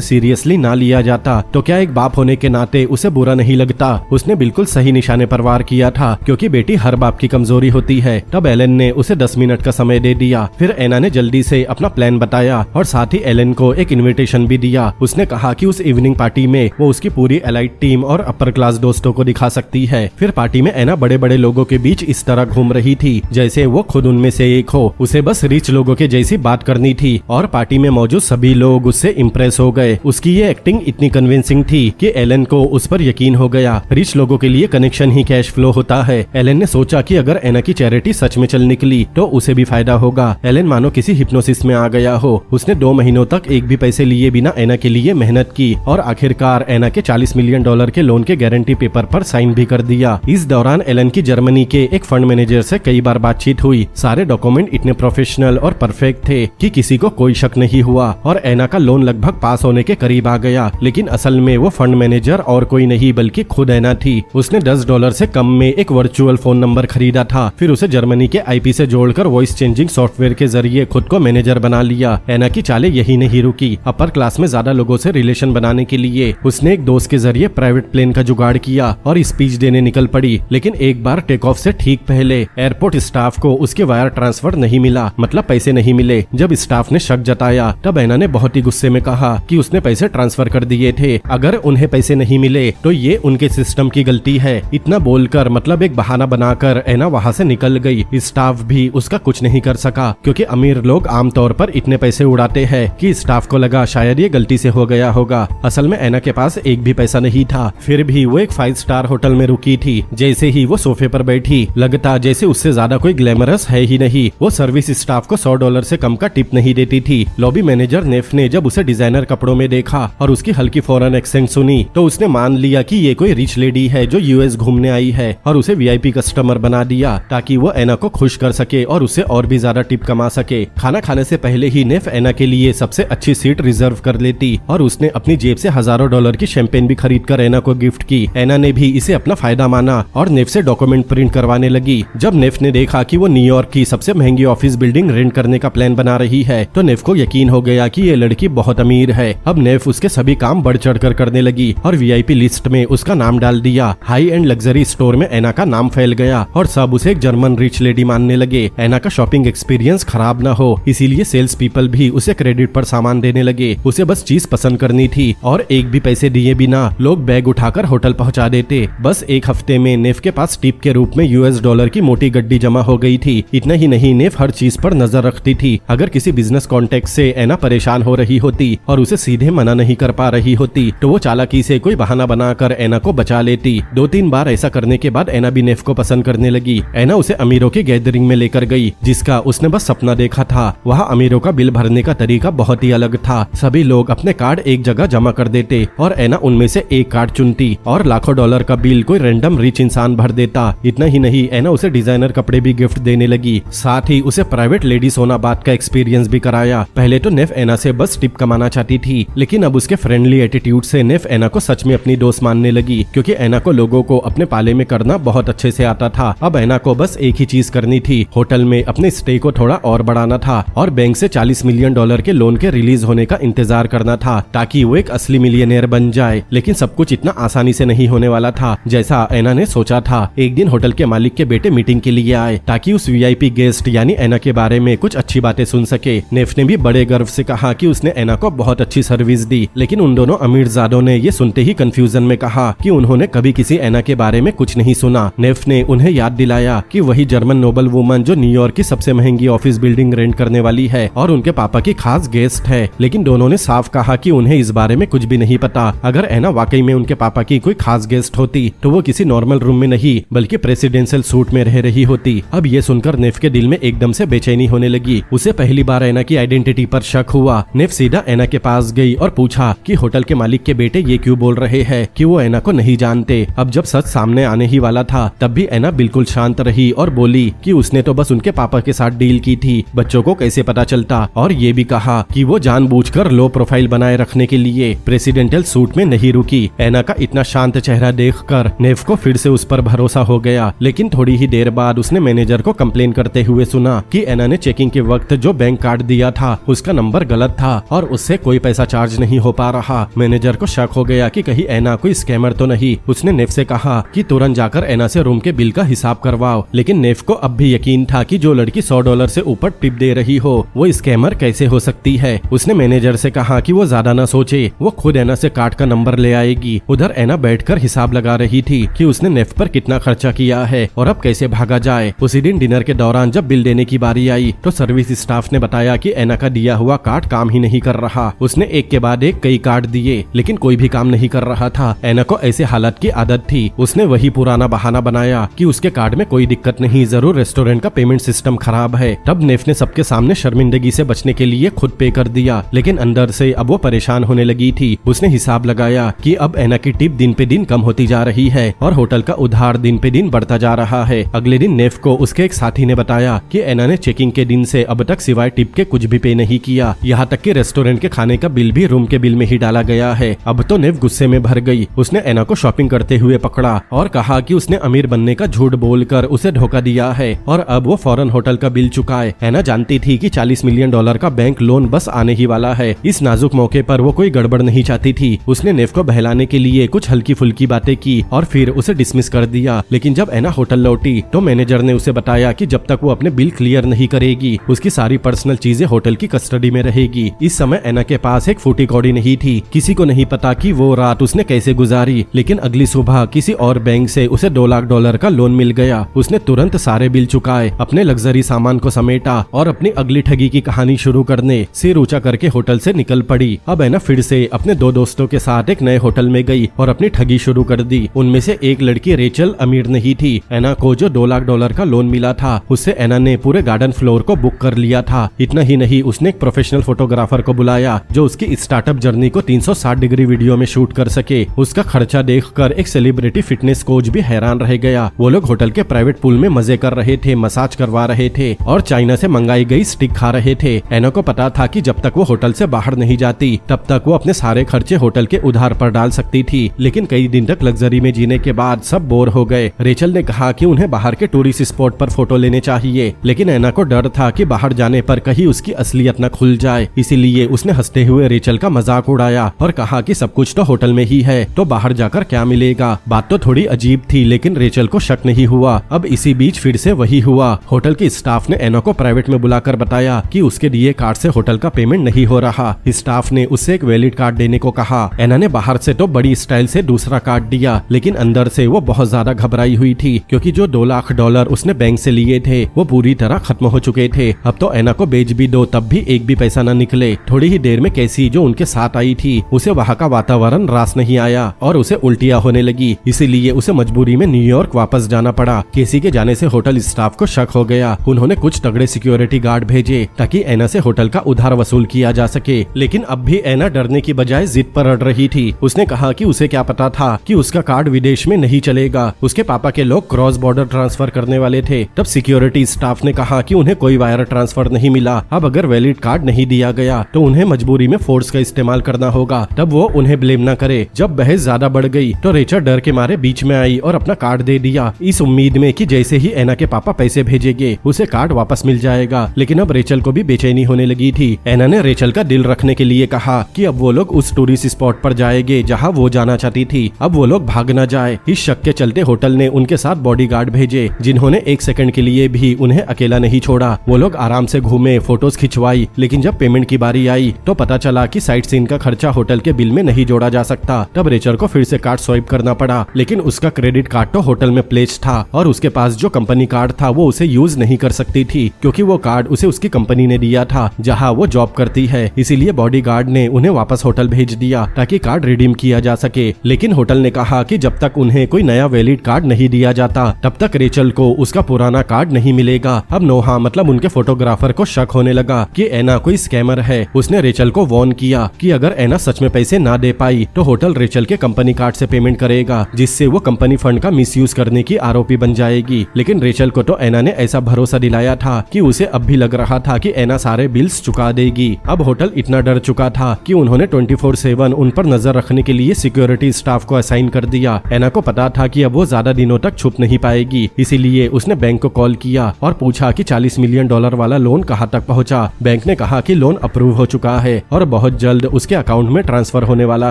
सीरियसली ना लिया जाता तो क्या एक बाप होने के नाते उसे बुरा नहीं लगता। उसने बिल्कुल सही निशाने पर वार किया था क्योंकि बेटी हर बाप की कमजोरी होती है। तब एलन ने उसे 10 मिनट का समय दे दिया। फिर एना ने जल्दी से अपना प्लान बताया और साथ ही एलन को एक इनविटेशन भी दिया। उसने कहा कि उस इवनिंग पार्टी में वो उसकी पूरी एलाइट टीम और अपर क्लास दोस्तों को दिखा सकती है। फिर पार्टी में एना बड़े बड़े लोगों के बीच इस तरह घूम रही थी जैसे वो खुद उनमें से एक हो। उसे बस रिच लोगों के जैसी बात करनी थी और पार्टी में मौजूद सभी लोग उससे इम्प्रेस हो गए। उसकी ये एक्टिंग इतनी कन्विंसिंग थी कि एलन को उस पर यकीन हो गया। रिच लोगों के लिए कनेक्शन ही कैश फ्लो होता है। एलन ने सोचा कि अगर एना की चैरिटी सच में चल निकली तो उसे भी फायदा होगा। एलन मानो किसी हिप्नोसिस में आ गया हो। उसने 2 महीनों तक एक भी पैसे लिए बिना एना के लिए मेहनत की और आखिरकार एना के $40 मिलियन के लोन के गारंटी पेपर पर साइन भी कर दिया। इस दौरान एलन की जर्मनी के एक फंड मैनेजर से कई बार बातचीत हुई। सारे डॉक्यूमेंट इतने प्रोफेशनल और परफेक्ट थे कि किसी को कोई शक नहीं हुआ और एना का लोन लगभग पास होने के करीब आ गया। लेकिन असल में वो फंड मैनेजर और कोई नहीं बल्कि खुद एना थी। उसने $10 से कम में एक वर्चुअल फोन नंबर खरीदा था, फिर उसे जर्मनी के आईपी से जोड़कर वॉइस चेंजिंग सॉफ्टवेयर के जरिए खुद को मैनेजर बना लिया। एना की चालें यही नहीं रुकी। अपर क्लास में ज्यादा लोगों से रिलेशन बनाने के लिए उसने एक दोस्त के जरिए प्राइवेट प्लेन का जुगाड़ किया और स्पीच देने निकल पड़ी। लेकिन एक बार टेक ऑफ से ठीक पहले एयरपोर्ट स्टाफ को उसके वायर ट्रांसफर नहीं मिला, मतलब पैसे नहीं मिले। जब स्टाफ ने शक जताया तब एना ने बहुत ही गुस्से में कहा कि उसने पैसे ट्रांसफर कर दिए थे, अगर उन्हें पैसे नहीं मिले तो ये उनके सिस्टम की गलती है। इतना बोलकर मतलब एक बहाना बनाकर एना वहाँ से निकल गई। स्टाफ भी उसका कुछ नहीं कर सका क्योंकि अमीर लोग आमतौर पर इतने पैसे उड़ाते हैं कि स्टाफ को लगा शायद ये गलती से हो गया होगा। असल में एना के पास एक भी पैसा नहीं था, फिर भी वो एक 5 स्टार होटल में रुकी थी। जैसे ही वो सोफे पर बैठी लगता जैसे उससे ज्यादा कोई ग्लैमरस है ही नहीं। वो सर्विस स्टाफ को $100 से कम का टिप नहीं देती थी। लॉबी मैनेजर नेफ ने जब उसे डिजाइनर कपड़ों में देखा और उसकी हल्की फॉरेन एक्सेंट सुनी तो उसने मान लिया कि ये कोई रिच लेडी है जो यूएस घूमने आई है और उसे वीआईपी कस्टमर बना दिया ताकि वो एना को खुश कर सके और उससे और भी ज्यादा टिप कमा सके। खाना खाने से पहले ही नेफ एना के लिए सबसे अच्छी सीट रिजर्व कर लेती और उसने अपनी जेब से हजारों डॉलर की शैंपेन भी खरीद कर एना को गिफ्ट की। एना ने भी इसे अपना फायदा माना और नेफ से डॉक्यूमेंट प्रिंट करवाने लगी। जब नेफ ने देखा कि वो न्यूयॉर्क की सबसे महंगी ऑफिस बिल्डिंग रेंट करने का प्लान बना रही है तो नेफ को यकीन हो गया कि ये लड़की बहुत अमीर है। अब नेफ उसके सभी काम बढ़ चढ़ कर करने लगी और वीआईपी लिस्ट में उसका नाम डाल दिया। हाई एंड लग्जरी स्टोर में एना का नाम फैल गया और सब उसे एक जर्मन रिच लेडी मानने लगे। एना का शॉपिंग एक्सपीरियंस खराब न हो इसीलिए सेल्स पीपल भी उसे क्रेडिट पर सामान देने लगे। उसे बस चीज पसंद करनी थी और एक भी पैसे दिए बिना लोग बैग उठाकर होटल पहुंचा देते। बस एक हफ्ते में नेफ के पास टिप के रूप में $US की मोटी गड्डी जमा हो गई थी। इतना ही नहीं नेफ हर चीज पर नजर रखती थी। अगर किसी बिजनेस कॉन्टेक्ट से एना परेशान हो रही होती और उसे सीधे मना नहीं कर पा रही होती तो वो चालाकी से कोई बहाना बनाकर एना को बचा लेती। 2-3 बार ऐसा करने के बाद एना भी नेफ को पसंद करने लगी। एना उसे अमीरों की गैदरिंग में लेकर गई जिसका उसने बस सपना देखा था। वहाँ अमीरों का बिल भरने का तरीका बहुत ही अलग था। सभी लोग अपने कार्ड एक जगह जमा कर देते और एना उनमें से एक कार्ड चुनती और लाखों डॉलर का बिल कोई रैंडम रिच इंसान भर देता। इतना ही नहीं एना उसे डिजाइनर कपड़े भी गिफ्ट देने लगी। साथ ही उसे प्राइवेट लेडीज होना बात का एक्सपीरियंस भी कराया। पहले पहले तो नेफ एना से बस टिप कमाना चाहती थी, लेकिन अब उसके फ्रेंडली एटीट्यूड से नेफ एना को सच में अपनी दोस्त मानने लगी, क्योंकि एना को लोगों को अपने पाले में करना बहुत अच्छे से आता था। अब एना को बस एक ही चीज करनी थी, होटल में अपने स्टे को थोड़ा और बढ़ाना था और बैंक से $40 मिलियन के लोन के रिलीज होने का इंतजार करना था, ताकि वो एक असली मिलियनेयर बन जाए। लेकिन सब कुछ इतना आसानी से नहीं होने वाला था जैसा एना ने सोचा था। एक दिन होटल के मालिक के बेटे मीटिंग के लिए आए, ताकि उस वीआईपी गेस्ट यानी एना के बारे में कुछ अच्छी बातें सुन सके। नेफ ने भी बड़े गर्व से कहा कि उसने एना को बहुत अच्छी सर्विस दी, लेकिन उन दोनों अमीरजादों ने ये सुनते ही कंफ्यूजन में कहा कि उन्होंने कभी किसी एना के बारे में कुछ नहीं सुना। नेफ ने उन्हें याद दिलाया कि वही जर्मन नोबल वुमन जो न्यूयॉर्क की सबसे महंगी ऑफिस बिल्डिंग रेंट करने वाली है और उनके पापा की खास गेस्ट है। लेकिन दोनों ने साफ कहा कि उन्हें इस बारे में कुछ भी नहीं पता। अगर एना वाकई में उनके पापा की कोई खास गेस्ट होती तो वो किसी नॉर्मल रूम में नहीं बल्कि प्रेसिडेंशियल सूट में रह रही होती। अब ये सुनकर नेफ के दिल में एकदम से बेचैनी होने लगी। उसे पहली बार एना की आइडेंटिटी पर शक हुआ। नेफ सीधा एना के पास गई और पूछा कि होटल के मालिक के बेटे ये क्यों बोल रहे हैं कि वो एना को नहीं जानते। अब जब सच सामने आने ही वाला था तब भी एना बिल्कुल शांत रही और बोली कि उसने तो बस उनके पापा के साथ डील की थी, बच्चों को कैसे पता चलता। और ये भी कहा कि वो जानबूझकर लो प्रोफाइल बनाए रखने के लिए प्रेसिडेंशियल सूट में नहीं रुकी। एना का इतना शांत चेहरा देखकर नेफ को फिर से उस पर भरोसा हो गया। लेकिन थोड़ी ही देर बाद उसने मैनेजर को कंप्लेन करते हुए सुना कि एना ने चेकिंग के वक्त जो बैंक कार्ड दिया था उसका नंबर गलत था और उससे कोई पैसा चार्ज नहीं हो पा रहा। मैनेजर को शक हो गया कि कहीं एना कोई स्कैमर तो नहीं। उसने नेफ से कहा कि तुरंत जाकर एना से रूम के बिल का हिसाब करवाओ। लेकिन नेफ को अब भी यकीन था कि जो लड़की $100 से ऊपर टिप दे रही हो वो स्कैमर कैसे हो सकती है। उसने मैनेजर से कहा कि वो ज्यादा ना सोचे, वो खुद एना से कार्ड का नंबर ले आएगी। उधर एना बैठकर हिसाब लगा रही थी कि उसने नेफ पर कितना खर्चा किया है और अब कैसे भागा जाए। उसी दिन डिनर के दौरान जब बिल देने की बारी आई तो सर्विस स्टाफ ने बताया कि एना का दिया हुआ कार्ड काम ही नहीं कर रहा। उसने एक के बाद एक कई कार्ड दिए लेकिन कोई भी काम नहीं कर रहा था। एना को ऐसे हालत की आदत थी। उसने वही पुराना बहाना बनाया कि उसके कार्ड में कोई दिक्कत नहीं, जरूर रेस्टोरेंट का पेमेंट सिस्टम खराब है। तब नेफ ने सबके सामने शर्मिंदगी से बचने के लिए खुद पे कर दिया, लेकिन अंदर से अब वो परेशान होने लगी थी। उसने हिसाब लगाया कि अब एना की टिप दिन पे दिन कम होती जा रही है और होटल का उधार दिन पे दिन बढ़ता जा रहा है। अगले दिन नेफ को उसके एक साथी ने बताया कि एना ने चेकिंग के दिन से अब तक सिवाय टिप के कुछ भी पे नहीं किया, यहाँ तक कि रेस्टोरेंट के खाने का बिल भी रूम के बिल में ही डाला गया है। अब तो नेफ गुस्से में भर गई। उसने एना को शॉपिंग करते हुए पकड़ा और कहा कि उसने अमीर बनने का झूठ बोलकर उसे धोखा दिया है और अब वो फौरन होटल का बिल चुकाए। एना जानती थी कि $40 मिलियन का बैंक लोन बस आने ही वाला है। इस नाजुक मौके पर वो कोई गड़बड़ नहीं चाहती थी। उसने नेफ को बहलाने के लिए कुछ हल्की फुल्की बातें की और फिर उसे डिसमिस कर दिया। लेकिन जब एना होटल लौटी तो मैनेजर ने उसे बताया कि जब तक वो अपने बिल क्लियर नहीं करेगी उसकी सारी पर्सनल चीजें होटल की कस्टडी में रहेगी। इस समय एना के पास एक फूटी कौड़ी नहीं थी। किसी को नहीं पता कि वो रात उसने कैसे गुजारी, लेकिन अगली सुबह किसी और बैंक से उसे $2 लाख का लोन मिल गया। उसने तुरंत सारे बिल चुकाए, अपने लग्जरी सामान को समेटा और अपनी अगली ठगी की कहानी शुरू करने सिर ऊंचा करके होटल से निकल पड़ी। अब एना फिर से अपने दो दोस्तों के साथ एक नए होटल में गई और अपनी ठगी शुरू कर दी। उनमें से एक लड़की रेचल अमीर नहीं थी। एना को जो $2 लाख का लोन मिला था उससे एना ने पूरे गार्डन फ्लोर को बुक कर लिया था। इतना ही नहीं, उसने एक प्रोफेशनल फोटोग्राफर को बुलाया जो उसकी स्टार्टअप जर्नी को 360 डिग्री वीडियो में शूट कर सके। उसका खर्चा देखकर एक सेलिब्रिटी फिटनेस कोच भी हैरान रह गया। वो लोग होटल के प्राइवेट पूल में मजे कर रहे थे, मसाज करवा रहे थे और चाइना से मंगाई गई स्टिक खा रहे थे। एना को पता था कि जब तक वो होटल से बाहर नहीं जाती तब तक वो अपने सारे खर्चे होटल के उधार पर डाल सकती थी। लेकिन कई दिन तक लग्जरी में जीने के बाद सब बोर हो गए। रेचल ने कहा कि उन्हें बाहर के टूरिस्ट स्पॉट पर फोटो लेने चाहिए, लेकिन एना को डर था कि बाहर जाने पर कहीं उसकी असलियत न खुल जाए। इसीलिए उसने हंसते हुए रेचल का मजाक उड़ाया और कहा कि सब कुछ तो होटल में ही है तो बाहर जाकर क्या मिलेगा। बात तो थोड़ी अजीब थी लेकिन रेचल को शक नहीं हुआ। अब इसी बीच फिर से वही हुआ। होटल के स्टाफ ने एना को प्राइवेट में बुलाकर बताया कि उसके दिए कार्ड से होटल का पेमेंट नहीं हो रहा। स्टाफ ने उससे एक वैलिड कार्ड देने को कहा। एना ने बाहर से तो बड़ी स्टाइल से दूसरा कार्ड दिया, लेकिन अंदर से वो बहुत ज्यादा घबराई हुई थी क्योंकि जो $2 लाख उसने बैंक से लिए थे वो पूरी तरह खत्म हो चुके थे। अब तो एना को बेच भी दो तब भी एक भी पैसा न निकले। थोड़ी ही देर में कैसी जो उनके साथ आई थी उसे वहाँ का वातावरण रास नहीं आया और उसे उल्टियाँ होने लगी। इसीलिए उसे मजबूरी में न्यूयॉर्क वापस जाना पड़ा। केसी के जाने से होटल स्टाफ को शक हो गया। उन्होंने कुछ तगड़े सिक्योरिटी गार्ड भेजे ताकि एना से होटल का उधार वसूल किया जा सके। लेकिन अब भी एना डरने की बजाय जिद पर अड़ रही थी। उसने कहा कि उसे क्या पता था कि उसका कार्ड विदेश में नहीं चलेगा। उसके पापा के लोग क्रॉस बॉर्डर ट्रांसफर करने वाले थे। तब सिक्योरिटी स्टाफ ने कहा कि उन्हें कोई वायर ट्रांसफर नहीं मिला। अब अगर वैलिड कार्ड नहीं दिया गया तो उन्हें मजबूरी में फोर्स का इस्तेमाल करना होगा, तब वो उन्हें ब्लेम न करे। जब बहस ज्यादा बढ़ गई तो रेचल डर के मारे बीच में आई और अपना कार्ड दे दिया, इस उम्मीद में कि जैसे ही एना के पापा पैसे भेजेंगे उसे कार्ड वापस मिल जाएगा। लेकिन अब रेचल को भी बेचैनी होने लगी थी। एना ने रेचल का दिल रखने के लिए कहा कि अब वो लोग उस टूरिस्ट स्पॉट पर जाएंगे जहां वो जाना चाहती थी। अब वो लोग भाग न जाए, इस शक के चलते होटल ने उनके साथ बॉडीगार्ड भेजे, जिन्होंने एक सेकंड के लिए भी उन्हें अकेला नहीं छोड़ा। वो लोग आराम से घूमे, फोटोज खिंचवाई, लेकिन जब पेमेंट की बारी आई तो पता चला कि साइट सीन का खर्चा होटल के बिल में नहीं जोड़ा जा सकता। तब रेचल को फिर से कार्ड स्वाइप करना पड़ा, लेकिन उसका क्रेडिट कार्ड तो होटल में प्लेस था और उसके पास जो कंपनी कार्ड था वो उसे यूज नहीं कर सकती थी, क्योंकि वो कार्ड उसे उसकी कंपनी ने दिया था जहां वो जॉब करती है। इसीलिए बॉडीगार्ड ने उन्हें वापस होटल भेज दिया ताकि कार्ड रिडीम किया जा सके। लेकिन होटल ने कहा कि जब तक उन्हें कोई नया वैलिड कार्ड नहीं दिया जाता तब तक रेचल को उसका पुराना कार्ड नहीं मिलेगा। अब नोहा मतलब उनके फोटोग्राफर को शक होने लगा कि एना कोई स्कैमर है। उसने रेचल को वार्न किया कि अगर एना सच में पैसे ना दे पाई तो होटल रेचल के कंपनी कार्ड से पेमेंट करेगा, जिससे वो कंपनी फंड का मिसयूज करने की आरोपी बन जाएगी। लेकिन रेचल को तो एना ने ऐसा भरोसा दिलाया था कि उसे अब भी लग रहा था कि एना सारे बिल्स चुका देगी। अब होटल इतना डर चुका था कि उन्होंने 24/7 उन पर नजर रखने के लिए सिक्योरिटी स्टाफ को असाइन कर दिया। एना को पता था कि अब वो ज्यादा दिनों तक छुप नहीं पाएगी, इसीलिए उसने बैंक को कॉल किया और पूछा कि $40 मिलियन वाला लोन कहाँ तक पहुँचा। बैंक ने कहा कि लोन अप्रूव हो चुका है और बहुत जल्द उसके अकाउंट में ट्रांसफर होने वाला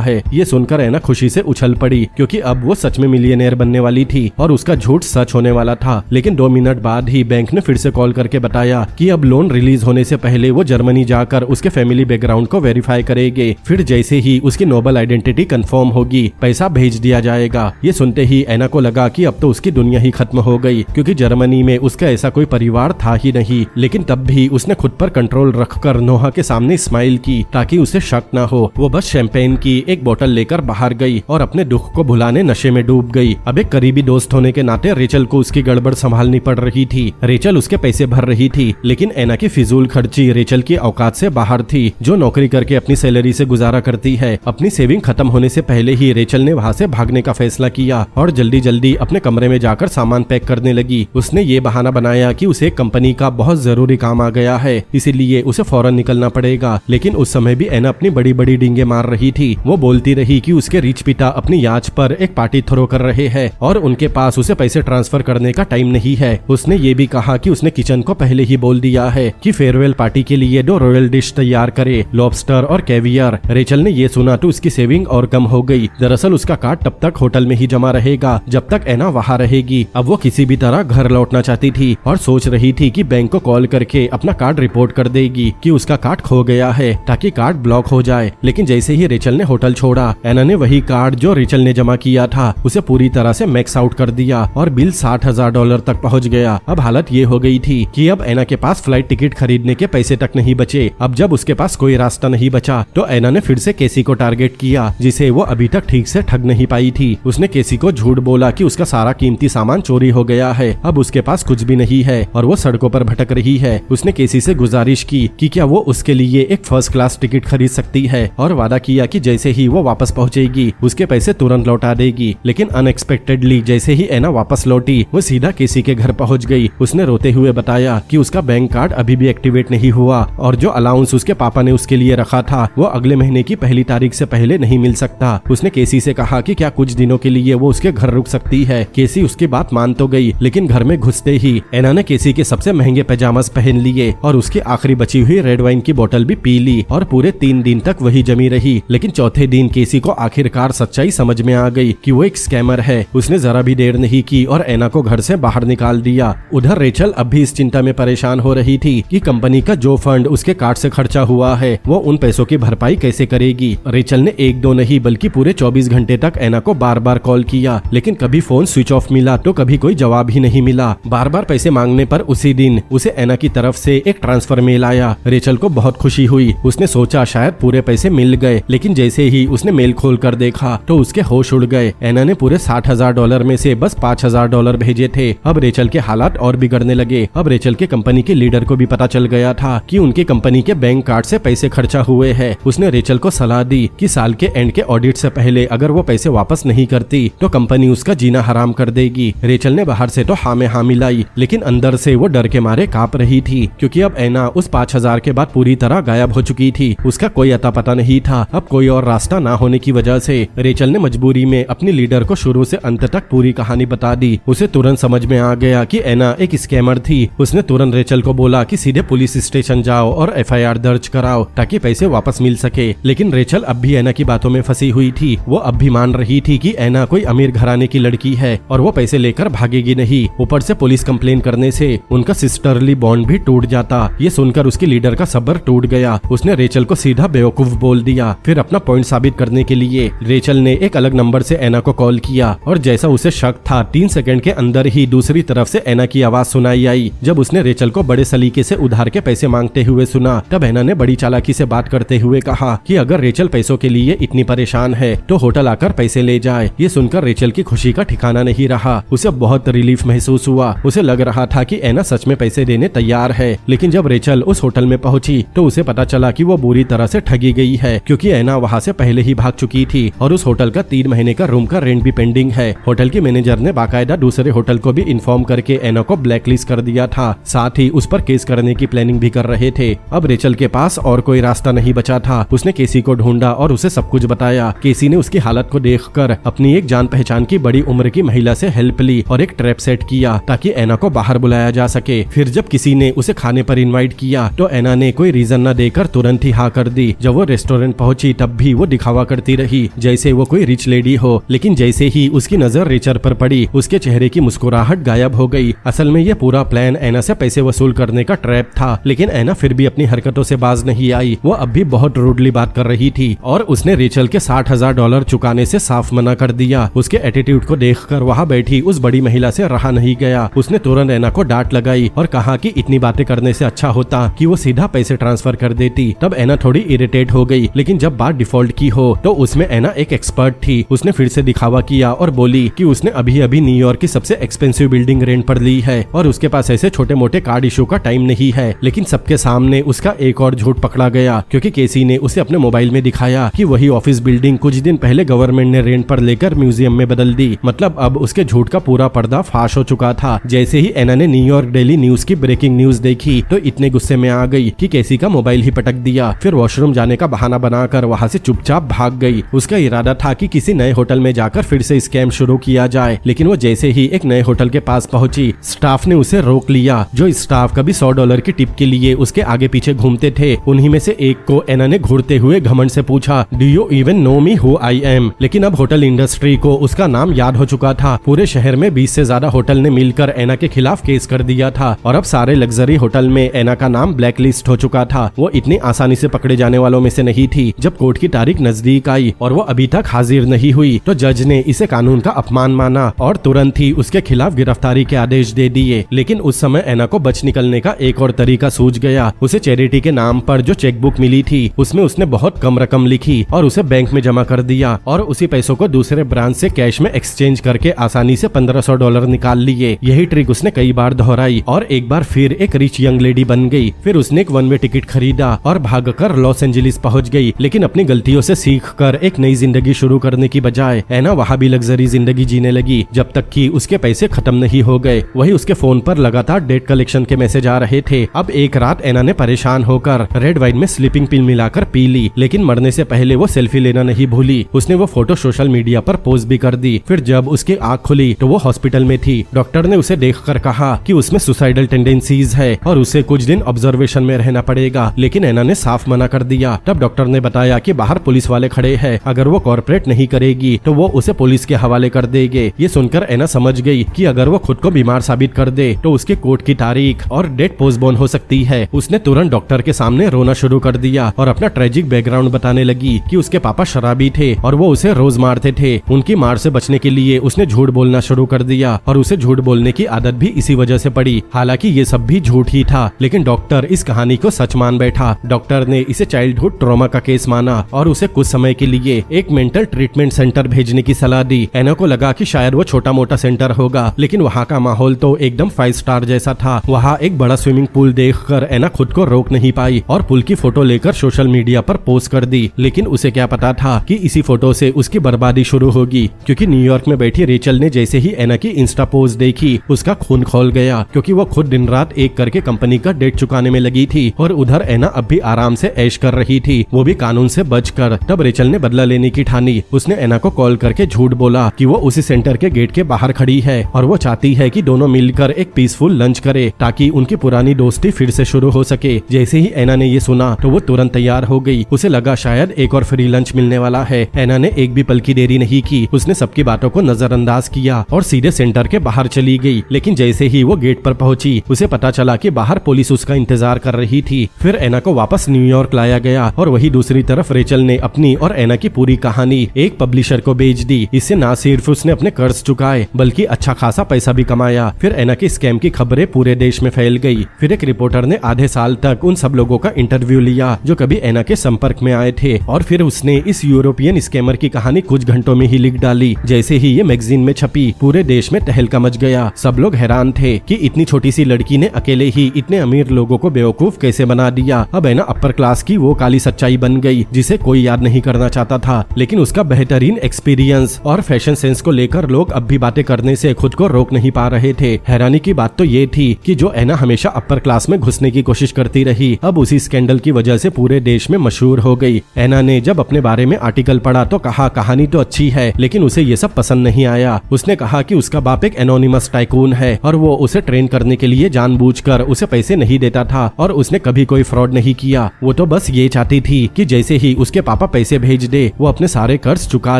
है। ये सुनकर एना खुशी से उछल पड़ी, क्योंकि अब वो सच में मिलियनेयर बनने वाली थी और उसका झूठ सच होने वाला था। लेकिन 2 मिनट बाद ही बैंक ने फिर से कॉल करके बताया कि अब लोन रिलीज होने से पहले वो जर्मनी जाकर उसके फैमिली बैकग्राउंड को वेरीफाई करेंगे। फिर जैसे ही उसकी नोबल आइडेंटिटी कंफर्म होगी पैसा भेज दिया जाएगा। ये सुनते ही एना को लगा कि अब तो उसकी दुनिया ही खत्म हो गई, क्योंकि जर्मनी में उसका ऐसा कोई परिवार था ही नहीं। लेकिन तब भी उसने खुद पर कंट्रोल रखकर नोहा के सामने स्माइल की ताकि उसे शक न हो। वो बस शैंपेन की एक बोतल लेकर बाहर गई और अपने दुख को भुलाने नशे में डूब गई। अब एक करीबी दोस्त होने के नाते रेचल को उसकी गड़बड़ संभालनी पड़ रही थी। रेचल उसके पैसे भर रही थी, लेकिन एना की फिजूल खर्ची रेचल की औकात से बाहर थी, जो नौकरी करके अपनी सैलरी से गुजारा करती है। अपनी सेविंग खत्म होने से पहले ही रेचल ने वहाँ से भागने का फैसला किया और जल्दी जल्दी अपने कमरे में जाकर सामान पैक करने लगी। उसने ये बहाना बनाया कि उसे कंपनी का बहुत जरूरी काम आ गया है, इसीलिए उसे फौरन निकलना पड़ेगा। लेकिन उस समय भी एना अपनी बड़ी बड़ी डींगे मार रही थी। वो बोलती रही कि उसके रिच पिता अपनी याच पर एक पार्टी थ्रो कर रहे हैं और उनके पास उसे पैसे ट्रांसफर करने का टाइम नहीं है। उसने ये भी कहा कि उसने किचन को पहले ही बोल दिया है कि फेयरवेल पार्टी के लिए 2 रॉयल डिश तैयार करे, लॉबस्टर और कैवियर। रेचल ने ये सुना तो उसकी सेविंग और कम हो गई। दरअसल उसका कार्ड तब तक होटल में ही जमा रहेगा जब तक एना वहाँ रहेगी। अब वो किसी भी तरह घर लौटना चाहती थी और सोच रही थी कि बैंक को कॉल करके अपना कार्ड रिपोर्ट कर देगी कि उसका कार्ड खो गया है, ताकि कार्ड ब्लॉक हो जाए। लेकिन जैसे ही रेचल ने होटल छोड़ा, एना ने वही कार्ड जो रेचल ने जमा किया था उसे पूरी तरह से मैक्स आउट कर दिया और बिल $60,000 तक पहुंच गया। अब हालत ये हो गई थी कि अब एना के पास फ्लाइट टिकट खरीदने के पैसे तक नहीं बचे। अब जब उसके पास कोई रास्ता नहीं बचा तो एना ने फिर से केसी को टारगेट किया, जिसे वो अभी तक ठीक से ठग नहीं पाई थी। उसने केसी को झूठ बोला कि उसका सारा कीमती सामान चोरी हो गया है, अब उसके पास कुछ भी नहीं है और वो सड़कों पर भटक रही है। उसने केसी से गुजारिश की कि क्या वो उसके लिए एक फर्स्ट क्लास टिकट खरीद सकती है और वादा किया कि जैसे ही वो वापस पहुंचेगी उसके पैसे तुरंत लौटा देगी। लेकिन अनएक्सपेक्टेडली जैसे ही एना वापस लौटी वो सीधा केसी के घर पहुंच गई। उसने रोते हुए बताया कि उसका बैंक कार्ड अभी भी एक्टिवेट नहीं हुआ और जो अलाउंस उसके पापा ने उसके लिए रखा था वो अगले महीने की 1 तारीख से पहले नहीं मिल सकता। उसने केसी से कहा कि क्या कुछ दिनों के लिए वो उसके घर रुक सकती है। केसी उसकी बात मान तो गई, लेकिन घर में घुसते ही एना ने केसी के सबसे महंगे पैजामास पहन लिए और उसकी आखिरी बची हुई रेड वाइन की बोतल भी पी ली और पूरे 3 दिन तक वही जमी रही। लेकिन चौथे दिन केसी को आखिरकार सच्चाई समझ में आ गई कि वो एक स्कैमर है। उसने जरा भी देर नहीं की और एना को घर से बाहर निकाल दिया। उधर रेचल अब भी इस चिंता में परेशान हो रही थी कि कंपनी का जो फंड उसके कार्ड से खर्चा हुआ है वो उन पैसों की भरपाई कैसे करेगी। रेचल ने 1-2 नहीं बल्कि पूरे 24 घंटे तक एना को बार बार कॉल किया, लेकिन कभी फोन स्विच ऑफ मिला तो कभी कोई जवाब ही नहीं मिला। बार बार पैसे मांगने पर उसी दिन उसे एना की तरफ से एक ट्रांसफर मेल आया। रेचल को बहुत खुशी हुई। उसने सोचा शायद पूरे पैसे मिल गए, लेकिन जैसे ही उसने मेल खोल कर देखा तो उसके होश उड़ गए। एना ने पूरे $60,000 में से बस $5,000 भेजे थे। अब रेचल के हालात और बिगड़ने लगे। अब रेचल के कंपनी के लीडर को भी पता चल गया था कि उनकी कंपनी के बैंक कार्ड से पैसे खर्चा हुए हैं। उसने रेचल को सलाह दी कि साल के एंड के ऑडिट से पहले अगर वो पैसे वापस नहीं करती तो कंपनी उसका जीना हराम कर देगी। रेचल ने बाहर से तो हाँ में हाँ मिलाई, लेकिन अंदर से वो डर के मारे कांप रही थी, क्योंकि अब एना उस 5000 के बाद पूरी तरह गायब हो चुकी थी। उसका कोई अता पता नहीं था। अब कोई और रास्ता ना होने की वजह से रेचल ने मजबूरी में अपनी लीडर को शुरू से अंत तक पूरी कहानी बता दी। उसे तुरंत समझ में आ गया कि एना एक स्कैमर थी। उसने तुरंत रेचल को बोला कि सीधे पुलिस स्टेशन जाओ और FIR दर्ज कराओ ताकि पैसे वापस मिल सके। लेकिन रेचल अब भी एना की बातों में फंसी हुई थी। वो अब भी मान रही थी कि एना कोई अमीर घराने की लड़की है और वो पैसे लेकर भागेगी नहीं। ऊपर से पुलिस कंप्लेन करने से उनका सिस्टरली बॉन्ड भी टूट जाता। ये सुनकर उसकी लीडर का सब्र टूट गया। उसने रेचल को सीधा बेवकूफ बोल दिया। फिर अपना पॉइंट साबित करने के लिए रेचल ने एक अलग नंबर से एना को कॉल किया और जैसा उसे शक था 3 सेकंड के अंदर ही दूसरी तरफ से एना की आवाज सुनाई आई। जब उसने रेचल को बड़े सलीके से उधार के पैसे मांगते हुए सुना तब एना ने बड़ी चालाकी से बात करते हुए कहा कि अगर रेचल पैसों के लिए इतनी परेशान है तो होटल आकर पैसे ले जाए। ये सुनकर रेचल की खुशी का ठिकाना नहीं रहा। उसे बहुत रिलीफ महसूस हुआ। उसे लग रहा था कि एना सच में पैसे देने तैयार है। लेकिन जब रेचल उस होटल में पहुंची तो उसे पता चला कि वो बुरी तरह से ठगी गई है, क्योंकि एना वहां से पहले ही भाग चुकी थी और उस होटल का 3 महीने का रूम का रेंट भी पेंडिंग है। होटल के मैनेजर ने बाकायदा दूसरे होटल को भी इन्फॉर्म करके एना को ब्लैकलिस्ट कर दिया था। साथ ही उस पर केस करने की प्लानिंग भी कर रहे थे। अब रेचल के पास और कोई रास्ता नहीं बचा था। उसने केसी को ढूंढा और उसे सब कुछ बताया। केसी ने उसकी हालत को देखकर अपनी एक जान पहचान की बड़ी उम्र की महिला से हेल्प ली और एक ट्रैप सेट किया ताकि एना को बाहर बुलाया जा सके। फिर जब किसी ने उसे खाने पर इनवाइट किया तो एना ने कोई रीजन न देकर तुरंत ही हाँ कर दी। जब वो रेस्टोरेंट पहुंची तब भी वो दिखावा करती रही जैसे वो कोई रिच लेडी हो। लेकिन जैसे ही उसकी नजर रेचल पर पड़ी उसके चेहरे की मुस्कुराहट गायब हो गई। असल में ये पूरा प्लान एना से पैसे वसूल करने का ट्रैप था। लेकिन एना फिर भी अपनी हरकतों से बाज नहीं आई। वो अब भी बहुत रूडली बात कर रही थी और उसने रेचल के $60,000 चुकाने से साफ मना कर दिया। उसके एटीट्यूड को देखकर वहाँ बैठी उस बड़ी महिला से रहा नहीं गया। उसने तुरंत एना को डांट लगाई और कहा कि इतनी बातें करने से अच्छा होता कि वो सीधा पैसे ट्रांसफर कर देती। तब एना थोड़ी इरिटेट हो गई। लेकिन जब बात डिफॉल्ट की हो तो उसमें एना एक एक्सपर्ट थी। उसने फिर से दिखावा किया और बोली कि उसने अभी अभी न्यूयॉर्क की सबसे एक्सपेंसिव बिल्डिंग रेंट पर ली है और उसके पास ऐसे छोटे मोटे कार्ड इशू का टाइम नहीं है। लेकिन सबके सामने उसका एक और झूठ पकड़ा गया, क्योंकि केसी ने उसे अपने मोबाइल में दिखाया कि वही ऑफिस बिल्डिंग कुछ दिन पहले गवर्नमेंट ने रेंट पर लेकर म्यूजियम में बदल दी। मतलब अब उसके झूठ का पूरा पर्दा फाश हो चुका था। जैसे ही एना ने न्यूयॉर्क डेली न्यूज की ब्रेकिंग न्यूज देखी तो इतने गुस्से में आ गई कि केसी का मोबाइल ही पटक दिया। फिर वॉशरूम जाने का बहाना बनाकर वहाँ से चुपचाप भाग गई। उसका इरादा था कि किसी नए होटल में जाकर फिर से स्कैम शुरू किया जाए। लेकिन वो जैसे ही एक नए होटल के पास पहुंची स्टाफ ने उसे रोक लिया। जो स्टाफ कभी $100 की टिप के लिए उसके आगे पीछे घूमते थे उन्हीं में से एक को एना ने घूरते हुए घमंड से पूछा, do you even know me who I am? लेकिन अब होटल इंडस्ट्री को उसका नाम याद हो चुका था। पूरे शहर में 20 से ज्यादा होटल ने मिलकर एना के खिलाफ केस कर दिया था और अब सारे लग्जरी होटल में एना का नाम ब्लैक लिस्ट हो चुका था। वो इतनी आसानी से पकड़े जाने वालों में से नहीं थी। जब कोर्ट की तारीख नजदीक आई और वो अभी तक हाजिर नहीं हुई तो जज ने इसे कानून का अपमान माना और तुरंत ही उसके खिलाफ गिरफ्तारी के आदेश दे दिए। लेकिन उस समय एना को बच निकलने का एक और तरीका सूझ गया। उसे चैरिटी के नाम पर जो चेकबुक मिली थी उसमें उसने बहुत कम रकम लिखी और उसे बैंक में जमा कर दिया और उसी पैसों को दूसरे ब्रांच से कैश में एक्सचेंज करके आसानी से $1500 निकाल लिए। यही ट्रिक उसने कई बार दोहराई और एक बार फिर एक रिच यंग लेडी बन गई। फिर उसने एक 1 वे टिकट खरीदा और भागकर लॉस एंजलिस पहुंच गई। लेकिन अपनी गलतियों से सीखकर एक नई जिंदगी शुरू करने की बजाय एना वहाँ भी लग्जरी जिंदगी जीने लगी जब तक कि उसके पैसे खत्म नहीं हो गए। वही उसके फोन पर लगातार डेट कलेक्शन के मैसेज आ रहे थे। अब एक रात एना ने परेशान होकर रेड वाइन में स्लीपिंग पिल मिलाकर पी ली। लेकिन मरने से पहले वो सेल्फी लेना नहीं भूली। उसने वो फोटो सोशल मीडिया पर पोस्ट भी कर दी। फिर जब उसकी आँख खुली तो वो हॉस्पिटल में थी। डॉक्टर ने उसे देखकर कहा कि उसमें सुसाइडल टेंडेंसीज है और उसे कुछ दिन ऑब्जर्वेशन में रहना पड़ेगा। लेकिन एना ने साफ मना कर दिया। तब डॉक्टर ने बताया कि बाहर पुलिस वाले खड़े हैं, अगर वो कॉर्पोरेट नहीं करेगी तो वो उसे पुलिस के हवाले कर देंगे। ये सुनकर एना समझ गई कि अगर वो खुद को बीमार साबित कर दे तो उसके कोर्ट की तारीख और डेट पोस्टपोन हो सकती है। उसने तुरंत डॉक्टर के सामने रोना शुरू कर दिया और अपना ट्रेजिक बैकग्राउंड बताने लगी कि उसके पापा शराबी थे और वो उसे रोज मारते थे। उनकी मार से बचने के लिए उसने झूठ बोलना शुरू कर दिया और उसे झूठ बोलने की आदत भी इसी वजह से पड़ी। हालांकि ये सब भी झूठ ही था, लेकिन डॉक्टर इस कहानी को सच मान बैठा। डॉक्टर ने इसे चाइल्डहुड ट्रॉमा का केस माना और उसे कुछ समय के लिए एक मेंटल ट्रीटमेंट सेंटर भेजने की सलाह दी। एना को लगा कि शायद वो छोटा मोटा सेंटर होगा, लेकिन वहाँ का माहौल तो एकदम 5 स्टार जैसा था। वहाँ एक बड़ा स्विमिंग पूल देखकर एना खुद को रोक नहीं पाई और पूल की फोटो लेकर सोशल मीडिया पर पोस्ट कर दी। लेकिन उसे क्या पता था कि इसी फोटो से उसकी बर्बादी शुरू होगी, क्योंकि न्यूयॉर्क में बैठी रेचल ने जैसे ही एना की इंस्टा पोस्ट देखी उसका खून खौल गया, क्योंकि वो खुद दिन रात एक करके कंपनी का डेट चुकाने में लगी थी और उधर एना अब भी आराम से ऐश कर रही थी, वो भी कानून से बचकर। तब रेचल ने बदला लेने की ठानी। उसने एना को कॉल करके झूठ बोला कि वो उसी सेंटर के गेट के बाहर खड़ी है और वो चाहती है कि दोनों मिलकर एक पीसफुल लंच करे ताकि उनकी पुरानी दोस्ती फिर से शुरू हो सके। जैसे ही एना ने ये सुना तो वो तुरंत तैयार हो गई। उसे लगा शायद एक और फ्री लंच मिलने वाला है। एना ने एक भी पल की देरी नहीं की। उसने सबकी बातों को नजरअंदाज किया और सीधे सेंटर के बाहर चली गई। लेकिन जैसे ही वो गेट पर पहुंची उसे पता चला कि बाहर पुलिस उसका इंतजार कर रही थी। फिर एना को वापस न्यूयॉर्क लाया गया और वही दूसरी तरफ रेचल ने अपनी और एना की पूरी कहानी एक पब्लिशर को बेच दी। इससे ना सिर्फ उसने अपने कर्ज चुकाए बल्कि अच्छा खासा पैसा भी कमाया। फिर एना के स्कैम की खबरें पूरे देश में फैल गई। फिर एक रिपोर्टर ने आधे साल तक उन सब लोगों का इंटरव्यू लिया जो कभी एना के संपर्क में आए थे और फिर उसने इस यूरोपियन स्कैमर की कहानी कुछ घंटों में ही लिख डाली। जैसे ही ये मैगजीन में छपी पूरे देश में तहलका मच गया। सब लोग हैरान थे कि इतनी छोटी सी लड़की ने अकेले ही इतने अमीर लोगों को बेवकूफ कैसे बना दिया। अब एना अपर क्लास की वो काली सच्चाई बन गई जिसे कोई याद नहीं करना चाहता था। लेकिन उसका बेहतरीन एक्सपीरियंस और फैशन सेंस को लेकर लोग अब भी बातें करने से खुद को रोक नहीं पा रहे थे। हैरानी की बात तो ये थी कि जो एना हमेशा अपर क्लास में घुसने की कोशिश करती रही अब उसी स्कैंडल की वजह से पूरे देश में मशहूर हो गई। एना ने जब अपने बारे में आर्टिकल पढ़ा तो कहा कहानी तो अच्छी है लेकिन उसे ये सब पसंद नहीं आया। उसने कहा कि उसका बाप एक एनोनिमस टाइकून है और वो उसे ट्रेन करने के लिए जानबूझकर उसे पैसे नहीं देता था और उसने कभी कोई फ्रॉड नहीं किया। वो तो बस ये चाहती थी कि जैसे ही उसके पापा पैसे भेज दे वो अपने सारे कर्ज चुका